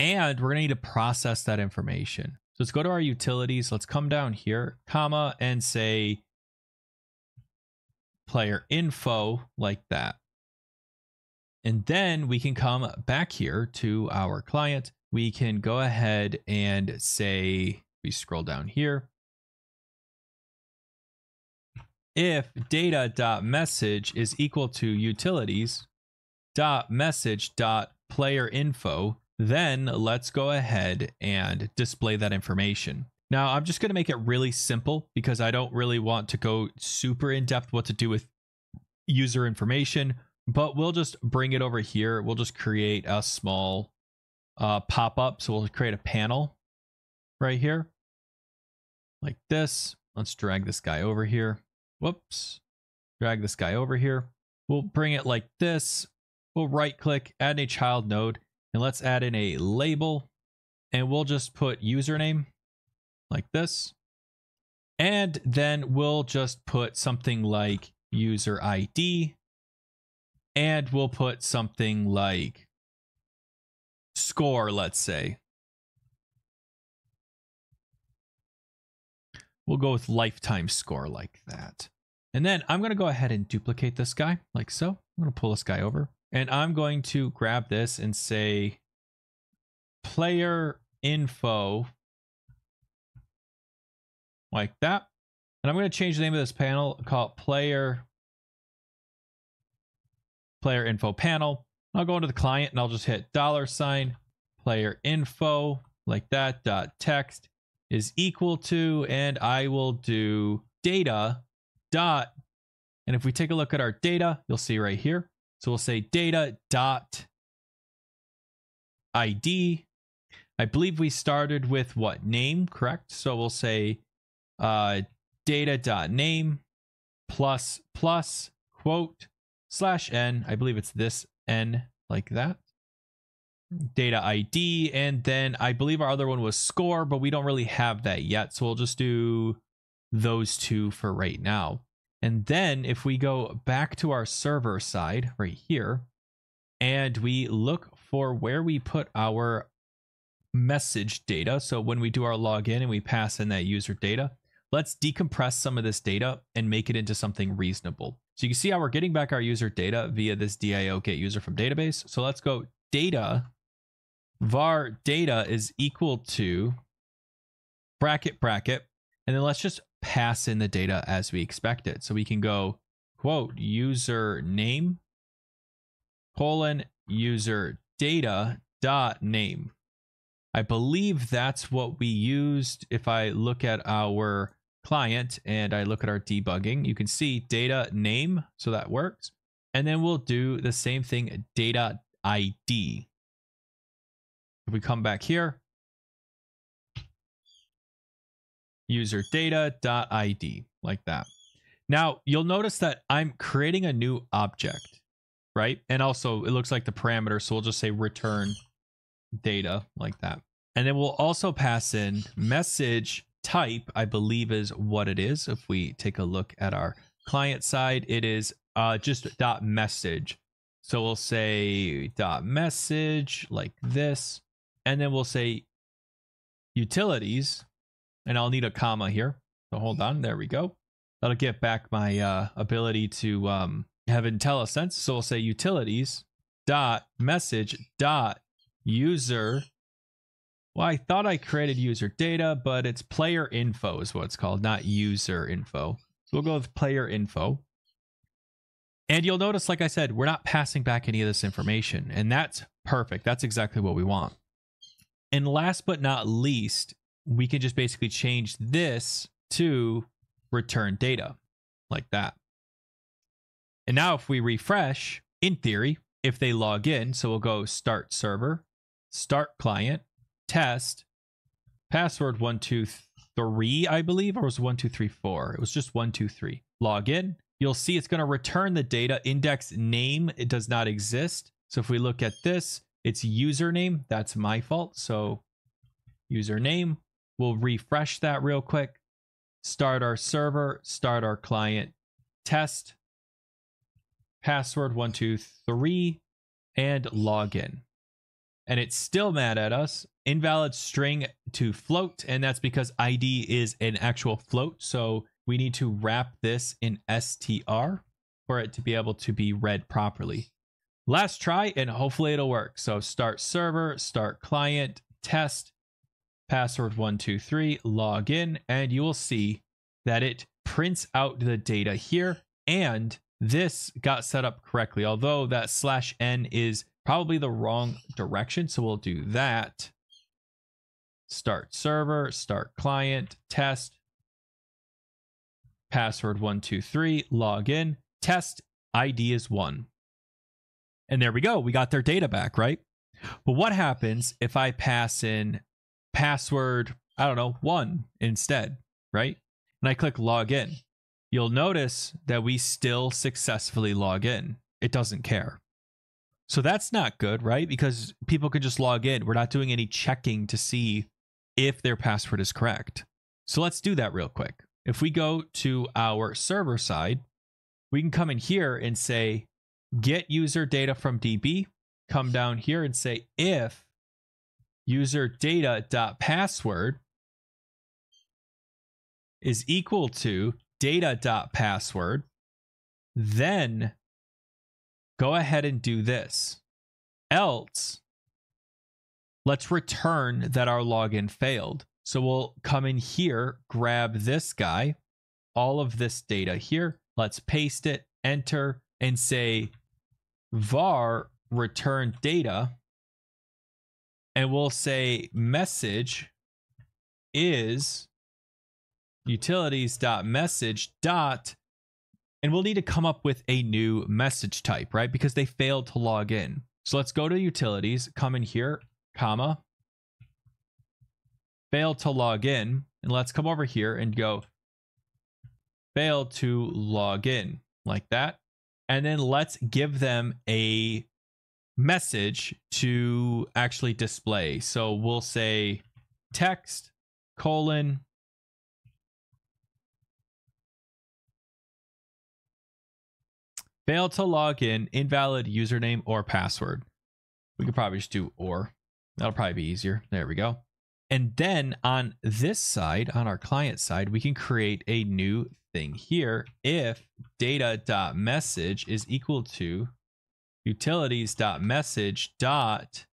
And we're going to need to process that information. So let's go to our utilities. Let's come down here, comma, and say player info like that. And then we can come back here to our client. We can go ahead and say, we scroll down here. If data.message is equal to utilities.message.playerInfo, then let's go ahead and display that information. Now, I'm just going to make it really simple because I don't really want to go super in depth what to do with user information, but we'll just bring it over here. We'll just create a small pop-up. So we'll create a panel right here like this. Let's drag this guy over here. Whoops. Drag this guy over here. We'll bring it like this. We'll right click, add a child node, and let's add in a label. And we'll just put username like this. And then we'll just put something like user ID. And we'll put something like score, let's say. We'll go with lifetime score like that. And then I'm going to go ahead and duplicate this guy like so. I'm going to pull this guy over. And I'm going to grab this and say player info like that. And I'm going to change the name of this panel, call it player info panel. I'll go into the client and I'll just hit $ player info like that dot text is equal to, and I will do data dot, and if we take a look at our data, you'll see right here. So we'll say data dot ID. I believe we started with what, name, correct? So we'll say data dot name plus quote /n. I believe it's this n like that. Data ID, and then I believe our other one was score, but we don't really have that yet. So we'll just do those two for right now. And then if we go back to our server side right here, and we look for where we put our message data. So when we do our login and we pass in that user data, let's decompress some of this data and make it into something reasonable. So you can see how we're getting back our user data via this DIO get user from database. So let's go data var data is equal to bracket, and then let's just pass in the data as we expect it. So we can go quote user name colon user data dot name. I believe that's what we used. If I look at our client and I look at our debugging, you can see data name. So that works. And then we'll do the same thing, data ID. If we come back here, user data.id, like that. Now you'll notice that I'm creating a new object, right? And also it looks like the parameter. So we'll just say return data, like that. And then we'll also pass in message type, I believe is what it is. If we take a look at our client side, it is just .message. So we'll say .message like this, and then we'll say utilities, and I'll need a comma here. So hold on, there we go. That'll get back my ability to have IntelliSense. So we'll say utilities dot message dot user. Well, I thought I created user data, but it's player info is what it's called, not user info. So we'll go with player info. And you'll notice, like I said, we're not passing back any of this information, and that's perfect. That's exactly what we want. And last but not least, we can just basically change this to return data like that. And now if we refresh, in theory, if they log in, so we'll go start server, start client, test, password 123, I believe, or was it 1234? It was just 123. Log in. You'll see it's going to return the data. Index name, it does not exist. So if we look at this, it's username. That's my fault. So username, we'll refresh that real quick. Start our server, start our client, test, password 123, and log in. And it's still mad at us. Invalid string to float, and that's because ID is an actual float. So we need to wrap this in str for it to be able to be read properly. Last try, and hopefully it'll work. So start server, start client, test, password 123, log in, and you will see that it prints out the data here, and this got set up correctly, although that /n is probably the wrong direction. So we'll do that. Start server, start client, test, password 123, log in, test, ID is 1. And there we go. We got their data back, right? But what happens if I pass in password, I don't know, 1 instead, right? And I click log in. You'll notice that we still successfully log in. It doesn't care. So that's not good, right? Because people can just log in. We're not doing any checking to see if their password is correct. So let's do that real quick. If we go to our server side, we can come in here and say, get user data from DB, come down here and say, if user data.password is equal to data.password, then go ahead and do this. Else, let's return that our login failed. So we'll come in here, grab this guy, all of this data here. Let's paste it, enter, and say var return data. And we'll say message is utilities.message dot, and we'll need to come up with a new message type, right? Because they failed to log in. So let's go to utilities, come in here, comma, failed to log in, and let's come over here and go failed to log in, like that. And then let's give them a message to actually display. So we'll say text colon failed to log in, invalid username or password. We could probably just do or. That'll probably be easier. There we go. And then on this side, on our client side, we can create a new thing here. If data.message is equal to utilities.message dot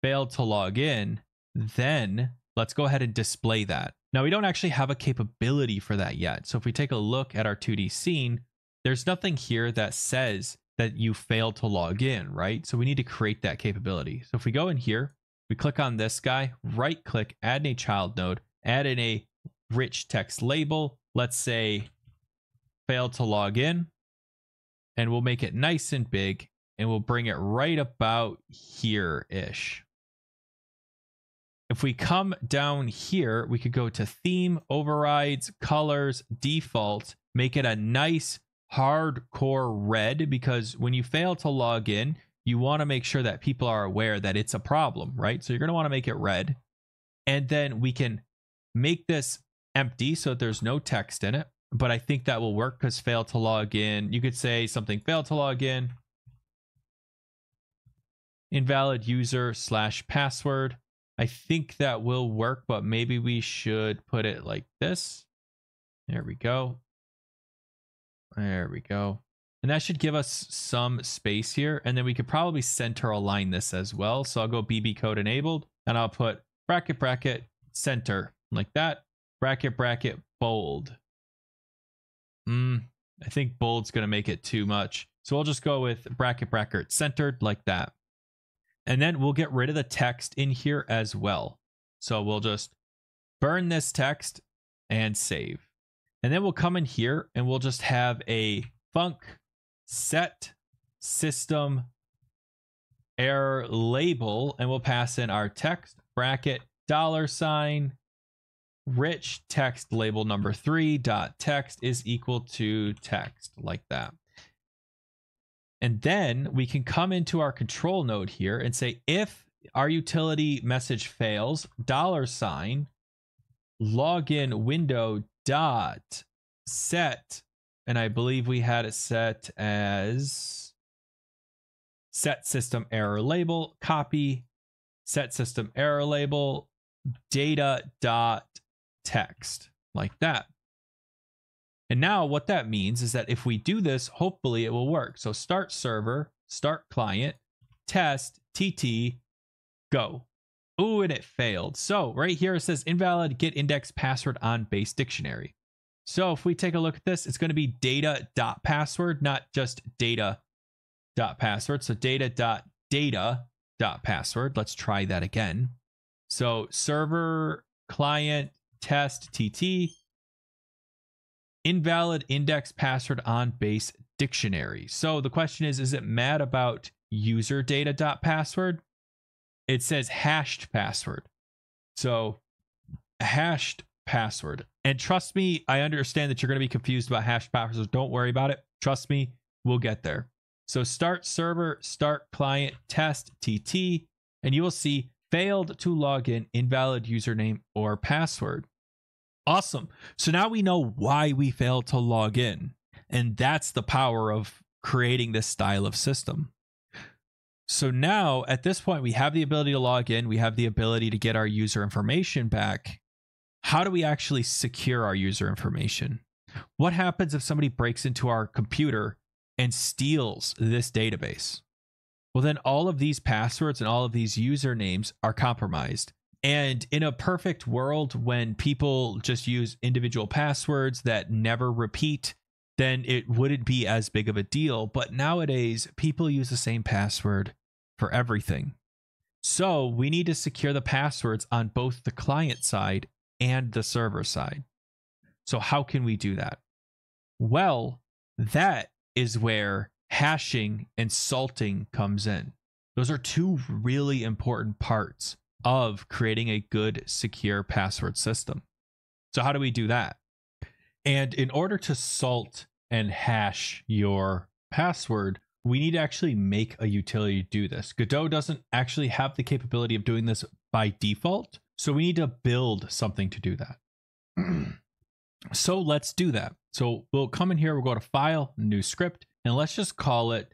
failed to log in, then let's go ahead and display that. Now we don't actually have a capability for that yet. So if we take a look at our 2D scene, there's nothing here that says that you failed to log in, right? So we need to create that capability. So if we go in here, we click on this guy, right click, add in a child node, add in a rich text label. let's say failed to log in, and we'll make it nice and big, and we'll bring it right about here-ish. If we come down here, we could go to theme, overrides, colors, default, make it a nice hardcore red, because when you fail to log in, you want to make sure that people are aware that it's a problem, right? So you're going to want to make it red. And then we can make this empty so that there's no text in it. But I think that will work because fail to log in. You could say something failed to log in. Invalid user / password. I think that will work, but maybe we should put it like this. There we go. There we go. And that should give us some space here. And then we could probably center align this as well. So I'll go BB code enabled, and I'll put bracket, bracket, center like that. Bracket, bracket, bold. I think bold's going to make it too much. So we'll just go with bracket, bracket, centered like that. And then we'll get rid of the text in here as well. So we'll just burn this text and save. And then we'll come in here and we'll just have a func set system error label, and we'll pass in our text bracket $, rich text label number 3 dot text is equal to text like that. And then we can come into our control node here and say, if our utility message fails, $, login window dot set, and I believe we had it set as set system error label, copy set system error label, data dot text like that. And now what that means is that if we do this, hopefully it will work. So start server, start client, test, TT, go. Ooh, and it failed. So right here it says invalid get index password on base dictionary. So if we take a look at this, it's going to be data.password, not just data.password. So data.data.password. Let's try that again. So server, client, test, TT, invalid index password on base dictionary. So the question is it mad about user data.password? It says hashed password. So hashed password. And trust me, I understand that you're going to be confused about hashed passwords. Don't worry about it. Trust me, we'll get there. So start server, start client, test, TT, and you will see failed to log in, invalid username or password. Awesome. So now we know why we failed to log in. And that's the power of creating this style of system. So now at this point, we have the ability to log in. We have the ability to get our user information back. How do we actually secure our user information? What happens if somebody breaks into our computer and steals this database? Well, then all of these passwords and all of these usernames are compromised. And in a perfect world, when people just use individual passwords that never repeat, then it wouldn't be as big of a deal. But nowadays, people use the same password for everything. So we need to secure the passwords on both the client side and the server side. So how can we do that? Well, that is where hashing and salting comes in. Those are two really important parts of creating a good, secure password system. So how do we do that? And in order to salt and hash your password, we need to actually make a utility to do this. Godot doesn't actually have the capability of doing this by default, so we need to build something to do that. So let's do that. So we'll come in here, we'll go to File, New Script, and let's just call it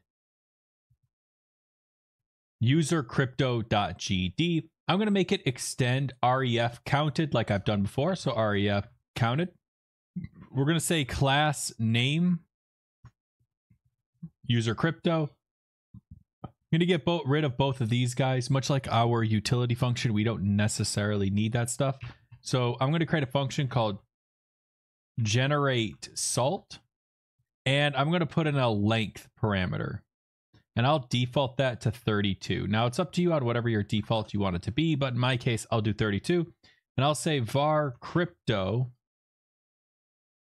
usercrypto.gd. I'm going to make it extend ref counted like I've done before. So ref counted. We're going to say class name user crypto. I'm going to get rid of both of these guys. Much like our utility function, we don't necessarily need that stuff. So I'm going to create a function called generate salt, and I'm going to put in a length parameter. And I'll default that to 32. Now it's up to you on whatever your default you want it to be, but in my case, I'll do 32. And I'll say var crypto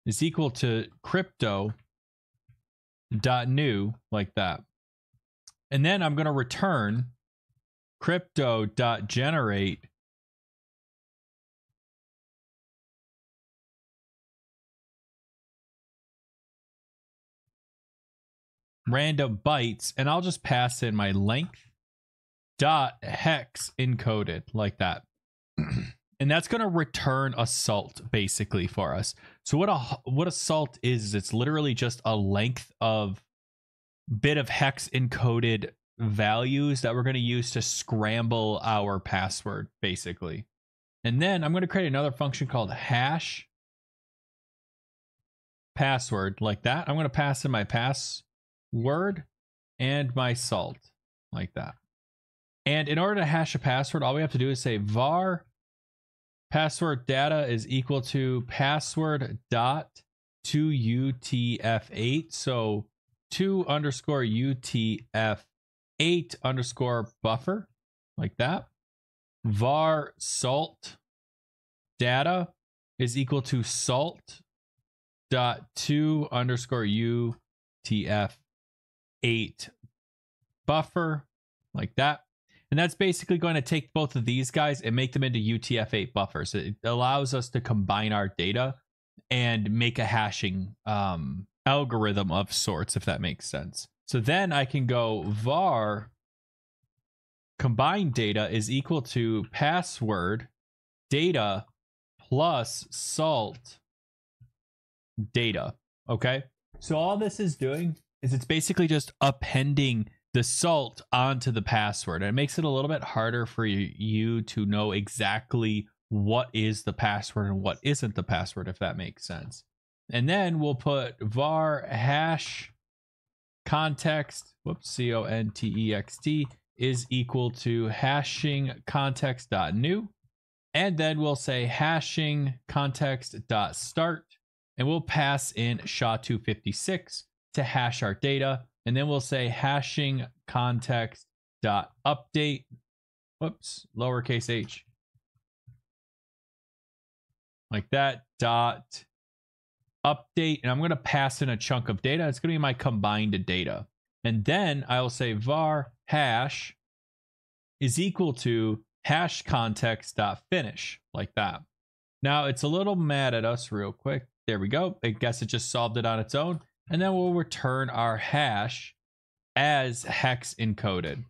is equal to crypto.new, like that. And then I'm going to return crypto.generate random bytes, and I'll just pass in my length dot hex encoded, like that. And that's going to return a salt basically for us. So what a salt is it's literally just a length of bit of hex encoded values that we're going to use to scramble our password basically. And then I'm going to create another function called hash password, like that. I'm going to pass in my password and my salt, like that. And in order to hash a password, all we have to do is say var password data is equal to password dot to UTF-8. So 2 underscore UTF-8 underscore buffer, like that. Var salt data is equal to salt dot 2 underscore UTF-8 buffer, like that. And that's basically going to take both of these guys and make them into UTF-8 buffers. It allows us to combine our data and make a hashing algorithm of sorts, if that makes sense. So then I can go var combined data is equal to password data plus salt data. Okay. So all this is doing is it's basically just appending the salt onto the password. And it makes it a little bit harder for you to know exactly what is the password and what isn't the password, if that makes sense. And then we'll put var hash context, context is equal to hashing context.new. And then we'll say hashing context.start, and we'll pass in SHA-256 to hash our data. And then we'll say hashing context.update, lowercase h, like that, dot update. And I'm going to pass in a chunk of data. It's going to be my combined data. And then I'll say var hash is equal to hash context.finish, like that. Now it's a little mad at us real quick. There we go. I guess it just solved it on its own. And then we'll return our hash as hex encoded.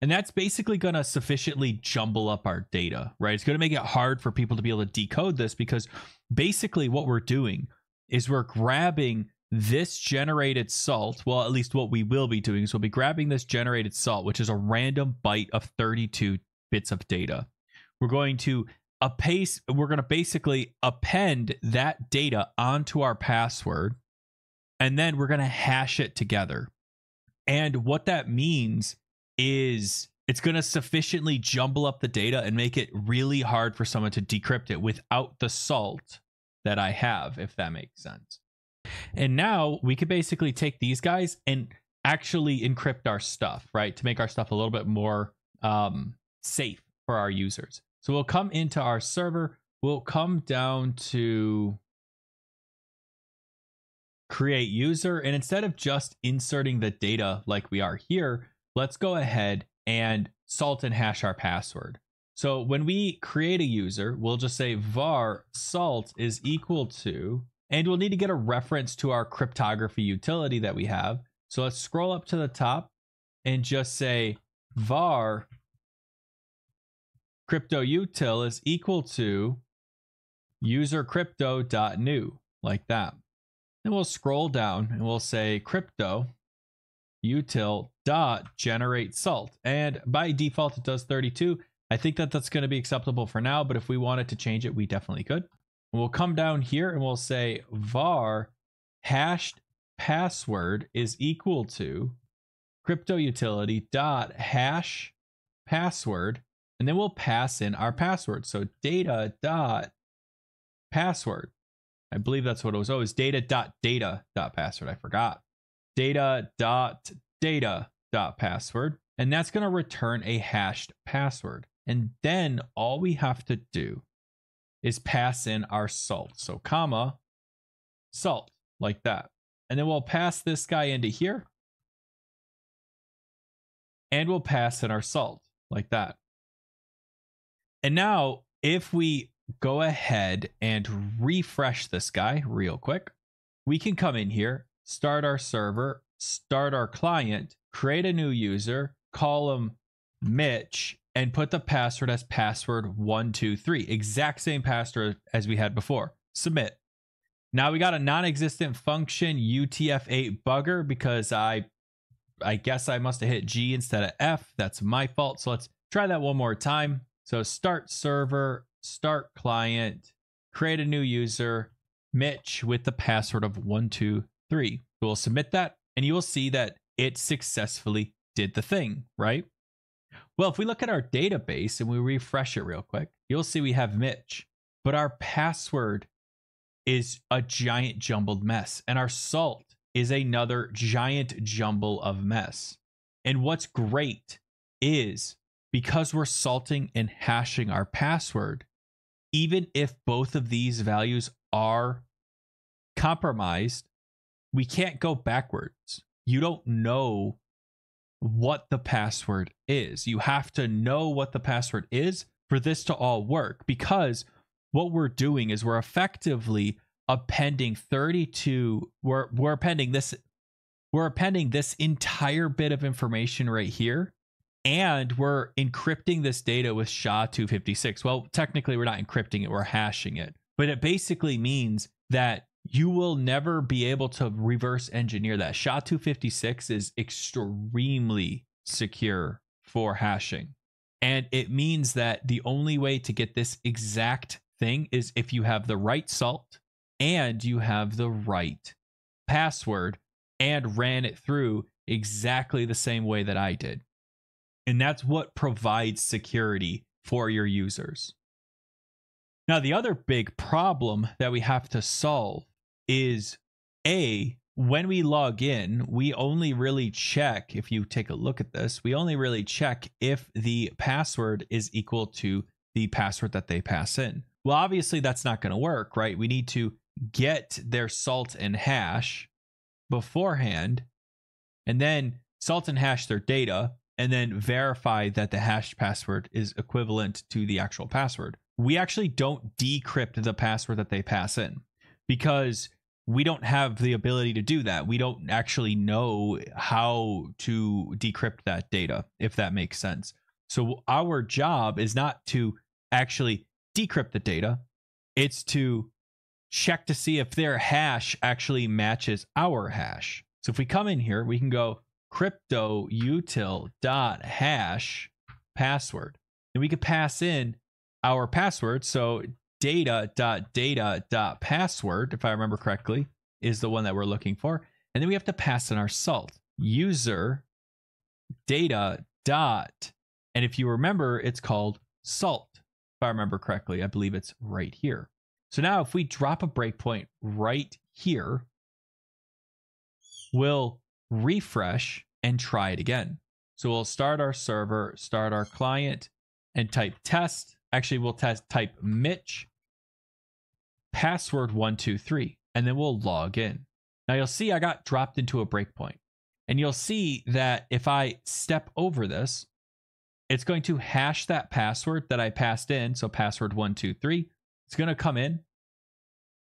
And that's basically going to sufficiently jumble up our data, right? It's going to make it hard for people to be able to decode this, because basically what we're doing is we're grabbing this generated salt. Well, at least what we will be doing is we'll be grabbing this generated salt, which is a random byte of 32 bits of data. We're going to basically append that data onto our password, and then we're going to hash it together. And what that means is it's going to sufficiently jumble up the data and make it really hard for someone to decrypt it without the salt that I have, if that makes sense. And now we could basically take these guys and actually encrypt our stuff, right? To make our stuff a little bit more safe for our users. So we'll come into our server. We'll come down to create user, and instead of just inserting the data like we are here, let's go ahead and salt and hash our password. So when we create a user, we'll just say var salt is equal to, and we'll need to get a reference to our cryptography utility that we have. So let's scroll up to the top and just say var crypto util is equal to user crypto.new, like that. Then we'll scroll down and we'll say crypto util dot generate salt. And by default, it does 32. I think that that's going to be acceptable for now, but if we wanted to change it, we definitely could. We'll come down here and we'll say var hashed password is equal to crypto utility dot hash password. And then we'll pass in our password. So data dot password. I believe that's what it was. Oh, it's data.data.password. I forgot. Data.data.password. And that's going to return a hashed password. And then all we have to do is pass in our salt. So comma, salt, like that. And then we'll pass this guy into here. And we'll pass in our salt, like that. And now, if we go ahead and refresh this guy real quick, we can come in here, start our server, start our client, create a new user, call him Mitch, and put the password as password123. Exact same password as we had before. Submit. Now we got a non-existent function UTF-8 bugger because I guess I must have hit G instead of F. That's my fault. So let's try that one more time. So start server, start client, create a new user, Mitch with the password of 123. We'll submit that and you will see that it successfully did the thing, right? Well, if we look at our database and we refresh it real quick, you'll see we have Mitch, but our password is a giant jumbled mess and our salt is another giant jumble of mess. And what's great is because we're salting and hashing our password, even if both of these values are compromised, we can't go backwards. You don't know what the password is. You have to know what the password is for this to all work, because what we're doing is we're effectively appending 32. We're appending this entire bit of information right here, and we're encrypting this data with SHA-256. Well, technically we're not encrypting it, we're hashing it, but it basically means that you will never be able to reverse engineer that. SHA-256 is extremely secure for hashing, and it means that the only way to get this exact thing is if you have the right salt and you have the right password and ran it through exactly the same way that I did. And that's what provides security for your users. Now, the other big problem that we have to solve is when we log in, we only really check, if you take a look at this, we only really check if the password is equal to the password that they pass in. Well, obviously that's not going to work, right? We need to get their salt and hash beforehand, and then salt and hash their data, and then verify that the hashed password is equivalent to the actual password. We actually don't decrypt the password that they pass in because we don't have the ability to do that. We don't actually know how to decrypt that data, if that makes sense. So our job is not to actually decrypt the data. It's to check to see if their hash actually matches our hash. So if we come in here, we can go crypto util.hash password, and we could pass in our password. So data.data.password, if I remember correctly, is the one that we're looking for. And then we have to pass in our salt user data dot, and if you remember, it's called salt. If I remember correctly, I believe it's right here. So now if we drop a breakpoint right here, we'll refresh and try it again. So we'll start our server, start our client, and type test. Actually, we'll type Mitch password 123, and then we'll log in. Now you'll see I got dropped into a breakpoint, and you'll see that if I step over this, it's going to hash that password that I passed in. So password 123, it's going to come in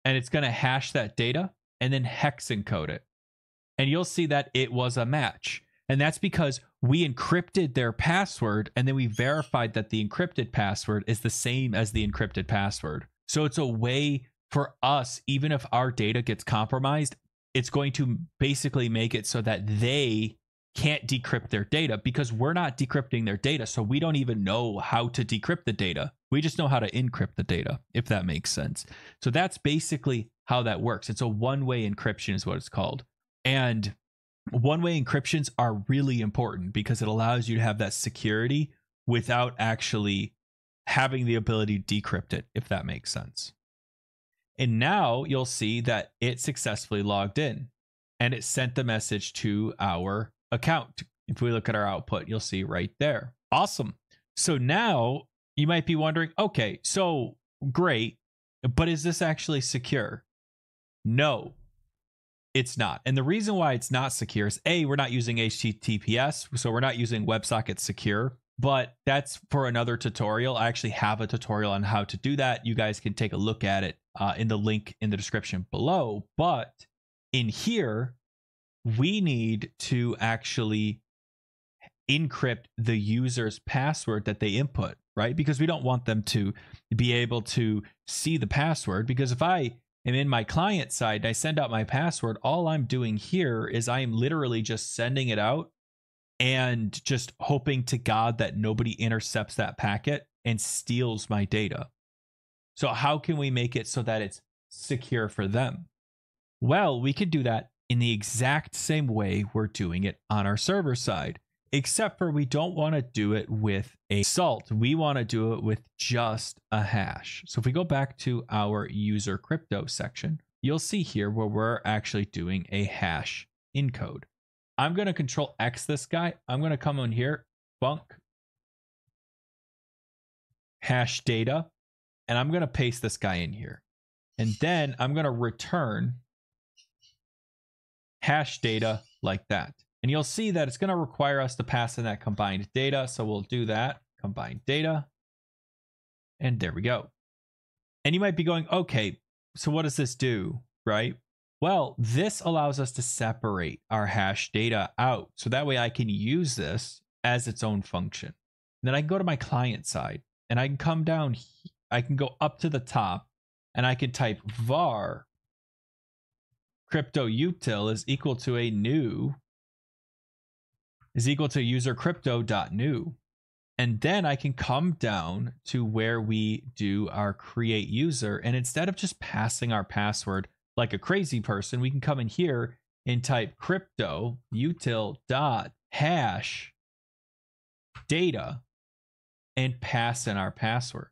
and it's going to hash that data and then hex encode it. And you'll see that it was a match. And that's because we encrypted their password and then we verified that the encrypted password is the same as the encrypted password. So it's a way for us, even if our data gets compromised, it's going to basically make it so that they can't decrypt their data, because we're not decrypting their data. So we don't even know how to decrypt the data. We just know how to encrypt the data, if that makes sense. So that's basically how that works. It's a one-way encryption is what it's called. And one-way encryptions are really important because it allows you to have that security without actually having the ability to decrypt it, if that makes sense. And now you'll see that it successfully logged in and it sent the message to our account. If we look at our output, you'll see right there. Awesome. So now you might be wondering, okay, so great, but is this actually secure? No, it's not. And the reason why it's not secure is A, we're not using HTTPS, so we're not using WebSocket Secure, but that's for another tutorial. I actually have a tutorial on how to do that. You guys can take a look at it in the link in the description below. But in here, we need to actually encrypt the user's password that they input, right? Because we don't want them to be able to see the password. Because if I am in my client side and I send out my password, all I'm doing here is I am literally just sending it out and just hoping to God that nobody intercepts that packet and steals my data. So how can we make it so that it's secure for them? Well, we could do that in the exact same way we're doing it on our server side, except for we don't want to do it with a salt. We want to do it with just a hash. So if we go back to our user crypto section, you'll see here where we're actually doing a hash encode. I'm going to control X this guy. I'm going to come on here, func hash data, and I'm going to paste this guy in here. And then I'm going to return hash data like that. And you'll see that it's going to require us to pass in that combined data. So we'll do that, combined data. And there we go. And you might be going, okay, so what does this do, right? Well, this allows us to separate our hash data out. So that way I can use this as its own function. And then I can go to my client side and I can come down. I can go up to the top and I can type var crypto util is equal to a new is equal to user crypto.new. And then I can come down to where we do our create user. And instead of just passing our password like a crazy person, we can come in here and type crypto util dot hash data and pass in our password.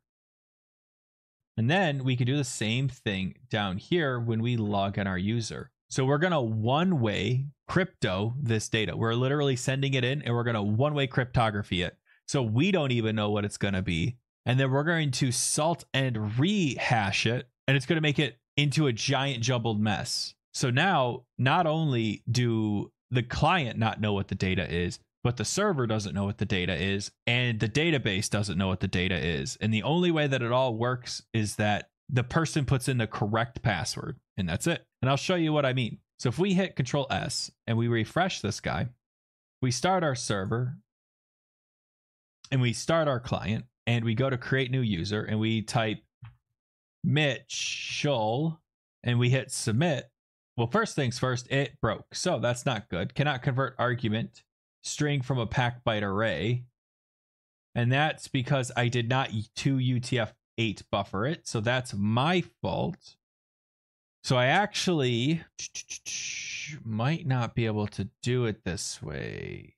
And then we can do the same thing down here when we log in our user. So we're going to one-way crypto this data. We're literally sending it in and we're going to one-way cryptography it. So we don't even know what it's going to be. And then we're going to salt and rehash it. And it's going to make it into a giant jumbled mess. So now not only do the client not know what the data is, but the server doesn't know what the data is, and the database doesn't know what the data is. And the only way that it all works is that the person puts in the correct password, and that's it. And I'll show you what I mean. So if we hit Control S and we refresh this guy, we start our server and we start our client and we go to create new user and we type Mitchell and we hit submit. Well, first things first, it broke. So that's not good. Cannot convert argument string from a pack byte array. And that's because I did not to UTF-8 buffer it. So that's my fault. So I actually might not be able to do it this way.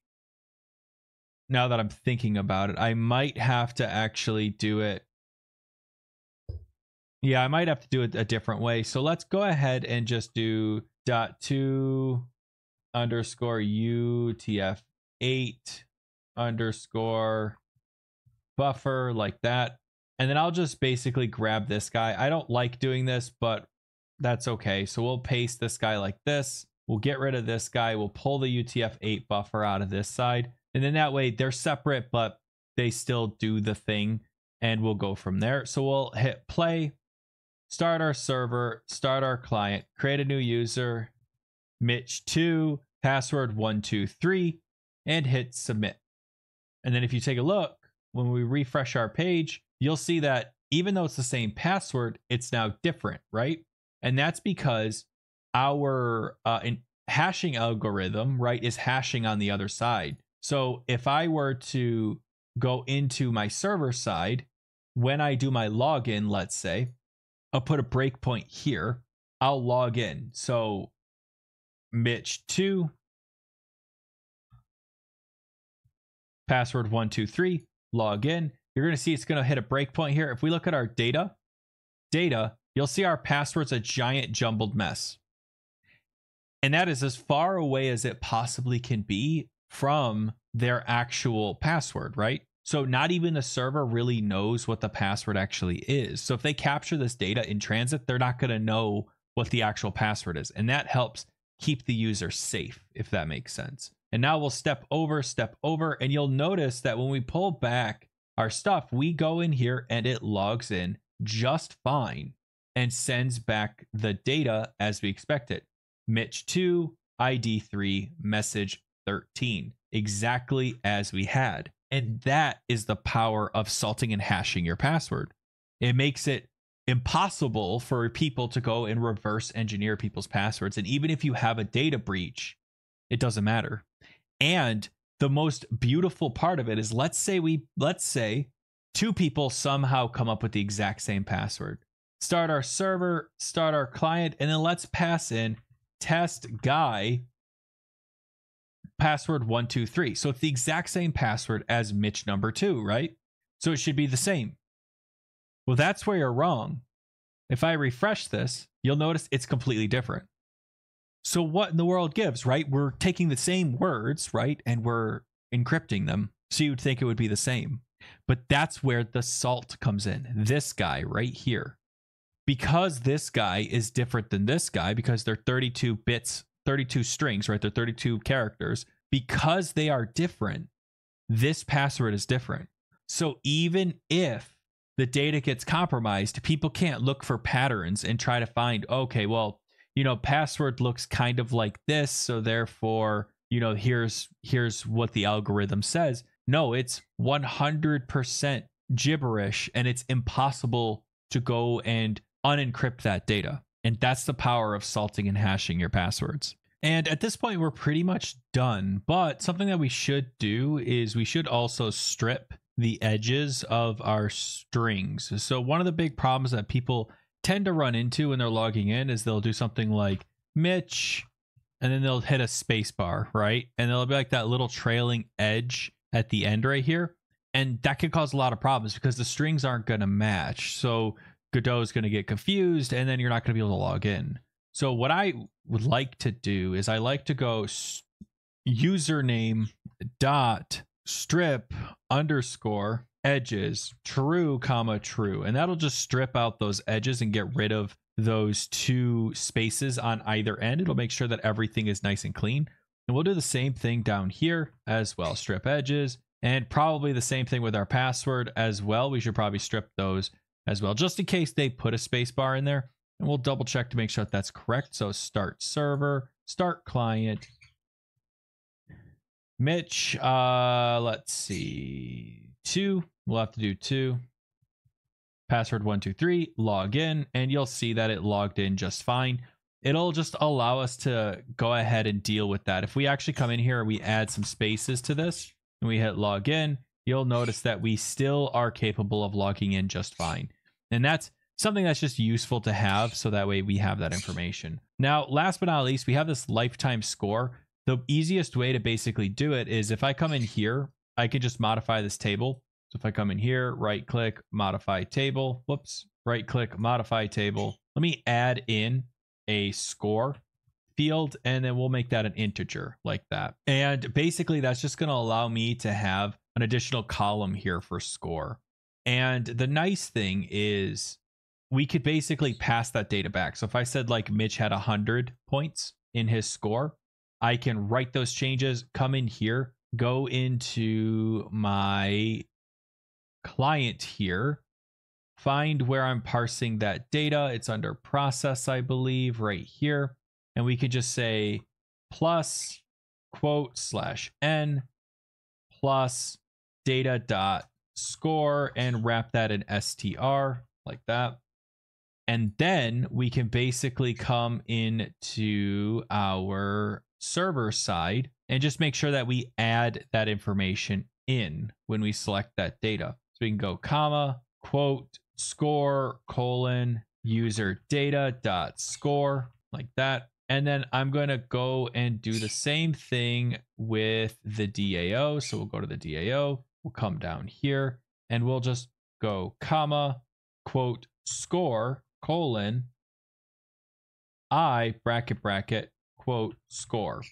Now that I'm thinking about it, I might have to actually do it. Yeah, I might have to do it a different way. So let's go ahead and just do .to underscore UTF-8 underscore buffer like that. And then I'll just basically grab this guy. I don't like doing this, but that's okay. So we'll paste this guy like this. We'll get rid of this guy. We'll pull the UTF-8 buffer out of this side. And then that way they're separate, but they still do the thing. And we'll go from there. So we'll hit play, start our server, start our client, create a new user, Mitch2, password 123, and hit submit. And then if you take a look, when we refresh our page, you'll see that even though it's the same password, it's now different, right? And that's because our hashing algorithm, right, is hashing on the other side. So if I were to go into my server side, when I do my login, let's say, I'll put a breakpoint here. I'll log in. So Mitch2, password 123, log in. You're going to see it's going to hit a breakpoint here. If we look at our data, you'll see our password's a giant jumbled mess. And that is as far away as it possibly can be from their actual password, right? So not even the server really knows what the password actually is. So if they capture this data in transit, they're not going to know what the actual password is. And that helps keep the user safe, if that makes sense. And now we'll step over, and you'll notice that when we pull back our stuff, we go in here and it logs in just fine and sends back the data as we expect it. Mitch 2, ID 3, message 13, exactly as we had. And that is the power of salting and hashing your password. It makes it impossible for people to go and reverse engineer people's passwords. And even if you have a data breach, it doesn't matter. And the most beautiful part of it is, let's say two people somehow come up with the exact same password. Start our server, start our client, and then let's pass in test guy password 123. So it's the exact same password as Mitch number 2, right? So it should be the same. Well, that's where you're wrong. If I refresh this, you'll notice it's completely different. So what in the world gives, right? We're taking the same words, right? And we're encrypting them. So you'd think it would be the same. But that's where the salt comes in. This guy right here. Because this guy is different than this guy, because they're 32 bits, 32 strings, right? They're 32 characters. Because they are different, this password is different. So even if the data gets compromised, people can't look for patterns and try to find, okay, well, you know, password looks kind of like this, so therefore, you know, here's what the algorithm says. No, it's 100% gibberish, and it's impossible to go and unencrypt that data. And that's the power of salting and hashing your passwords. And at this point, we're pretty much done. But something that we should do is we should also strip the edges of our strings. So one of the big problems that people tend to run into when they're logging in is they'll do something like Mitch, and then they'll hit a space bar, right? And there'll be like that little trailing edge at the end right here. And that can cause a lot of problems because the strings aren't going to match. So Godot is going to get confused, and then you're not going to be able to log in. So what I would like to do is I like to go username dot strip underscore edges true comma true, and that'll just strip out those edges and get rid of those two spaces on either end. It'll make sure that everything is nice and clean. And we'll do the same thing down here as well. Strip edges, and probably the same thing with our password as well. We should probably strip those as well, just in case they put a space bar in there. And we'll double check to make sure that that's correct. So start server, start client, Mitch, let's see, 2, we'll have to do 2, password 123, log in, and you'll see that it logged in just fine. It'll just allow us to go ahead and deal with that. If we actually come in here and we add some spaces to this and we hit log in, you'll notice that we still are capable of logging in just fine. And that's something that's just useful to have, so that way we have that information. Now, last but not least, we have this lifetime score. The easiest way to basically do it is if I come in here, I can just modify this table. So if I come in here, right click, modify table, whoops, right click, modify table. Let me add in a score field, and then we'll make that an integer like that. And basically that's just going to allow me to have an additional column here for score. And the nice thing is we could basically pass that data back. So if I said like Mitch had 100 points in his score, I can write those changes, come in here, go into my client here, find where I'm parsing that data. It's under process, I believe, right here. And we could just say plus quote slash n plus data dot score and wrap that in str like that. And then we can basically come into our server side and just make sure that we add that information in when we select that data. So we can go comma, quote, score, colon, user data dot score like that. And then I'm going to go and do the same thing with the DAO. So we'll go to the DAO, we'll come down here and we'll just go comma, quote, score, colon, I bracket bracket, quote, score.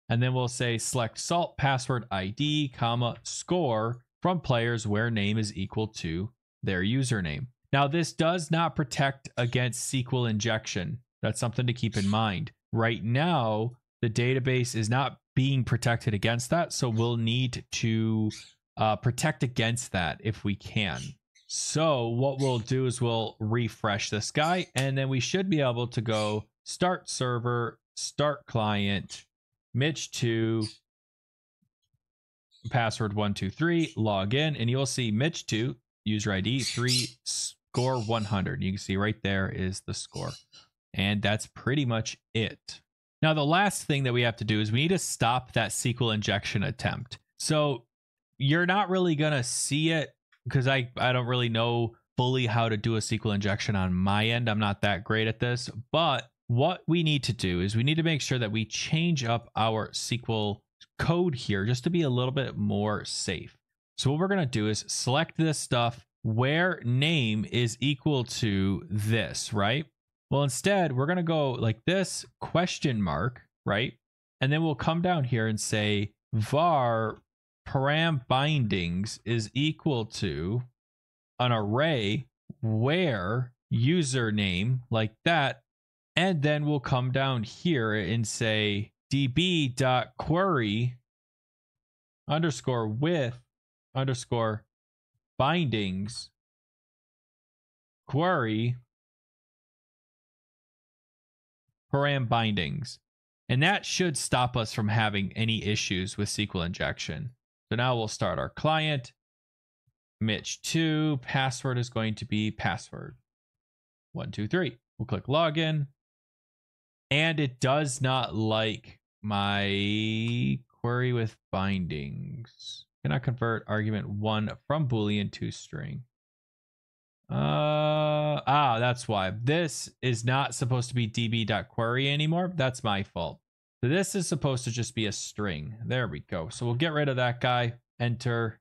And then we'll say select salt password ID, comma, score from players where name is equal to their username. Now, this does not protect against SQL injection. That's something to keep in mind. Right now, the database is not being protected against that, so we'll need to protect against that if we can. So what we'll do is we'll refresh this guy, and then we should be able to go start server, start client, Mitch2, password 123, log in, and you'll see Mitch2, user ID 3, score 100. You can see right there is the score. And that's pretty much it. Now, the last thing that we have to do is we need to stop that SQL injection attempt. So you're not really going to see it because I don't really know fully how to do a SQL injection on my end. I'm not that great at this. But what we need to do is we need to make sure that we change up our SQL code here just to be a little bit more safe. So what we're going to do is select this stuff where name is equal to this, right? Well, instead, we're going to go like this question mark, right? And then we'll come down here and say var param bindings is equal to an array where username, like that. And then we'll come down here and say db.query underscore with underscore bindings query param bindings. And that should stop us from having any issues with SQL injection. So now we'll start our client. Mitch2, password is going to be password 123. We'll click login. And it does not like my query with bindings. Cannot convert argument 1 from Boolean to string. That's why. This is not supposed to be db.query anymore. That's my fault. So this is supposed to just be a string. There we go. So we'll get rid of that guy. Enter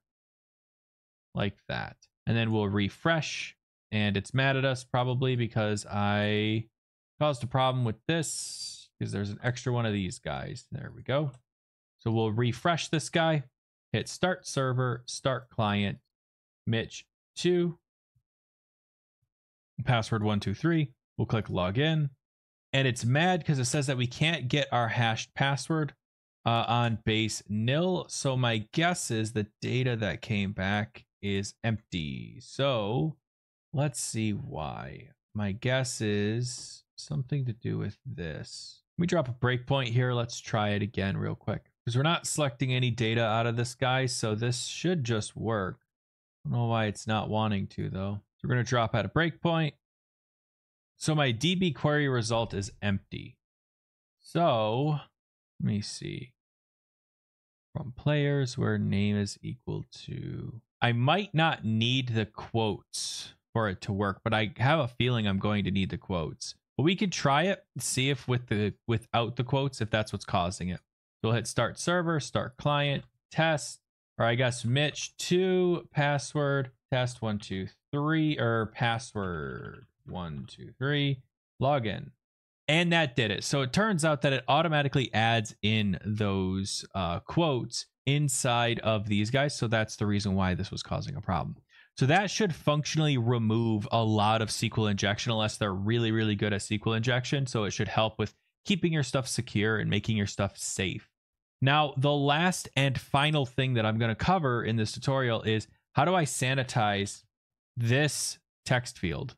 like that. And then we'll refresh. And it's mad at us probably because I caused a problem with this because there's an extra one of these guys. There we go. So we'll refresh this guy. Hit start server, start client, Mitch2. Password 123. We'll click login, and it's mad because it says that we can't get our hashed password on base nil. So my guess is the data that came back is empty. So let's see why. My guess is something to do with this. Let me drop a breakpoint here. Let's try it again real quick because we're not selecting any data out of this guy. So this should just work. I don't know why it's not wanting to though. We're going to drop at a breakpoint. So my DB query result is empty. So let me see. From players where name is equal to. I might not need the quotes for it to work, but I have a feeling I'm going to need the quotes. But we could try it, see if without the quotes, if that's what's causing it. So we'll hit start server, start client, test, or I guess Mitch2, password, test 123, or password 123, login. And that did it. So it turns out that it automatically adds in those quotes inside of these guys. So that's the reason why this was causing a problem. So that should functionally remove a lot of SQL injection unless they're really, really good at SQL injection. So it should help with keeping your stuff secure and making your stuff safe. Now, the last and final thing that I'm going to cover in this tutorial is how do I sanitize this text field?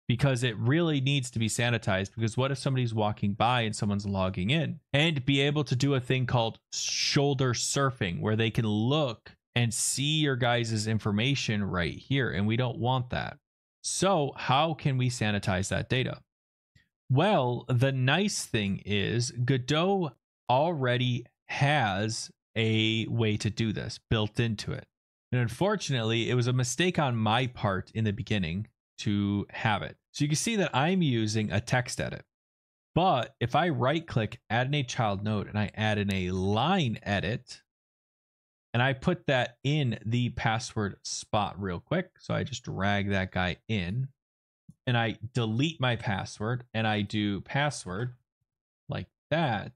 Because it really needs to be sanitized, because what if somebody's walking by and someone's logging in, and be able to do a thing called shoulder surfing where they can look and see your guys' information right here, and we don't want that. So how can we sanitize that data? Well, the nice thing is Godot already has a way to do this built into it. And unfortunately, it was a mistake on my part in the beginning to have it. So you can see that I'm using a text edit. But if I right click, add in a child node, and I add in a line edit, and I put that in the password spot real quick. So I just drag that guy in, and I delete my password, and I do password like that.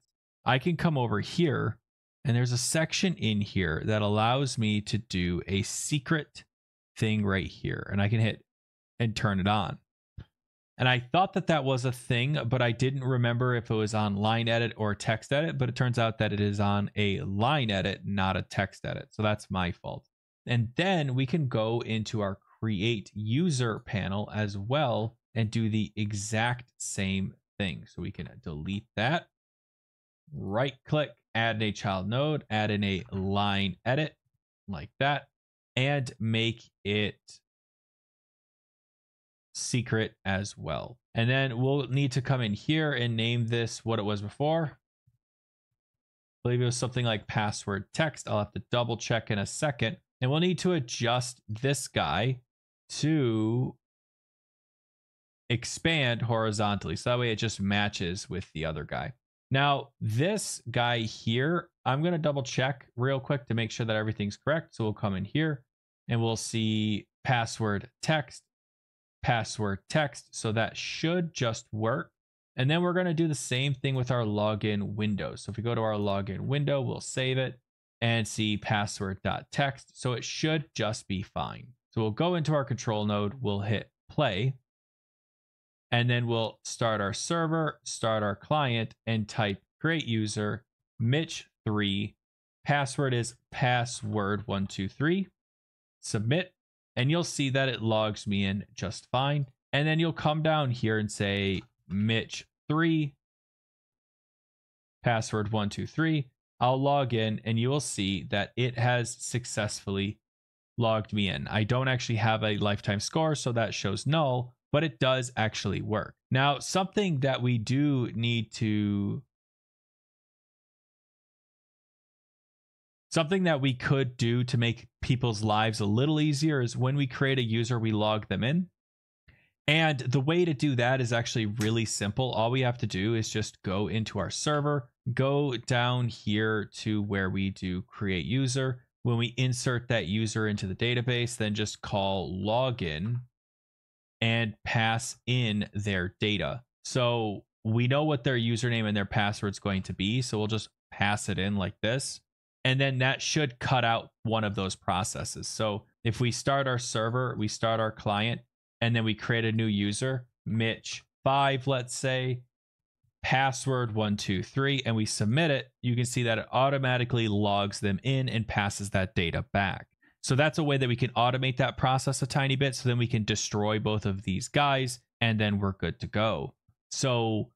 I can come over here, and there's a section in here that allows me to do a secret thing right here, and I can hit and turn it on. And I thought that that was a thing, but I didn't remember if it was on line edit or text edit, but it turns out that it is on a line edit, not a text edit. So that's my fault. And then we can go into our create user panel as well and do the exact same thing. So we can delete that, right click, add a child node, add in a line edit like that, and make it secret as well. And then we'll need to come in here and name this what it was before. I believe it was something like password text. I'll have to double check in a second. And we'll need to adjust this guy to expand horizontally. So that way it just matches with the other guy. Now, this guy here, I'm going to double check real quick to make sure that everything's correct. So we'll come in here and we'll see password text. So that should just work. And then we're going to do the same thing with our login window. So if we go to our login window, we'll save it and see password.text. So it should just be fine. So we'll go into our control node, we'll hit play, and then we'll start our server, start our client, and type create user, Mitch3, password is password123, submit. And you'll see that it logs me in just fine. And then you'll come down here and say Mitch3, password123. I'll log in and you will see that it has successfully logged me in. I don't actually have a lifetime score, so that shows null, but it does actually work. Now, something that we do need to Something that we could do to make people's lives a little easier is when we create a user, we log them in. And the way to do that is actually really simple. All we have to do is just go into our server, go down here to where we do create user. When we insert that user into the database, then just call login and pass in their data. So we know what their username and their password is going to be. So we'll just pass it in like this. And then that should cut out one of those processes. So if we start our server, we start our client, and then we create a new user, Mitch5, let's say, password123, and we submit it, you can see that it automatically logs them in and passes that data back. So that's a way that we can automate that process a tiny bit, so then we can destroy both of these guys, and then we're good to go. So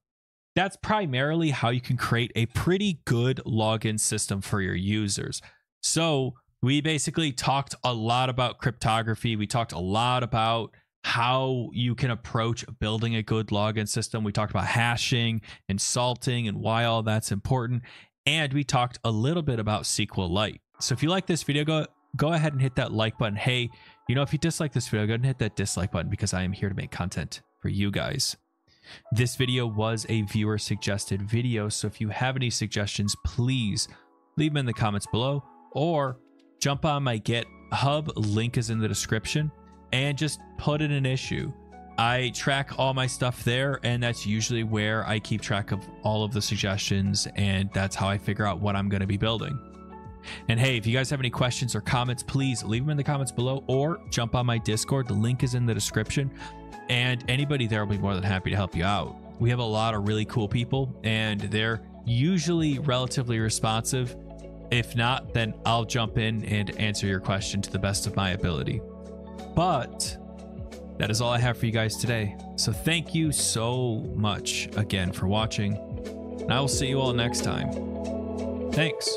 that's primarily how you can create a pretty good login system for your users. So we basically talked a lot about cryptography. We talked a lot about how you can approach building a good login system. We talked about hashing and salting and why all that's important. And we talked a little bit about SQLite. So if you like this video, go ahead and hit that like button. Hey, if you dislike this video, go ahead and hit that dislike button because I am here to make content for you guys. This video was a viewer suggested video, so if you have any suggestions, please leave them in the comments below or jump on my GitHub, link is in the description, and just put in an issue. I track all my stuff there, and that's usually where I keep track of all of the suggestions, and that's how I figure out what I'm going to be building. And hey, if you guys have any questions or comments, please leave them in the comments below or jump on my Discord. The link is in the description. And anybody there will be more than happy to help you out. We have a lot of really cool people, and they're usually relatively responsive. If not, then I'll jump in and answer your question to the best of my ability. But that is all I have for you guys today. So thank you so much again for watching, and I will see you all next time. Thanks.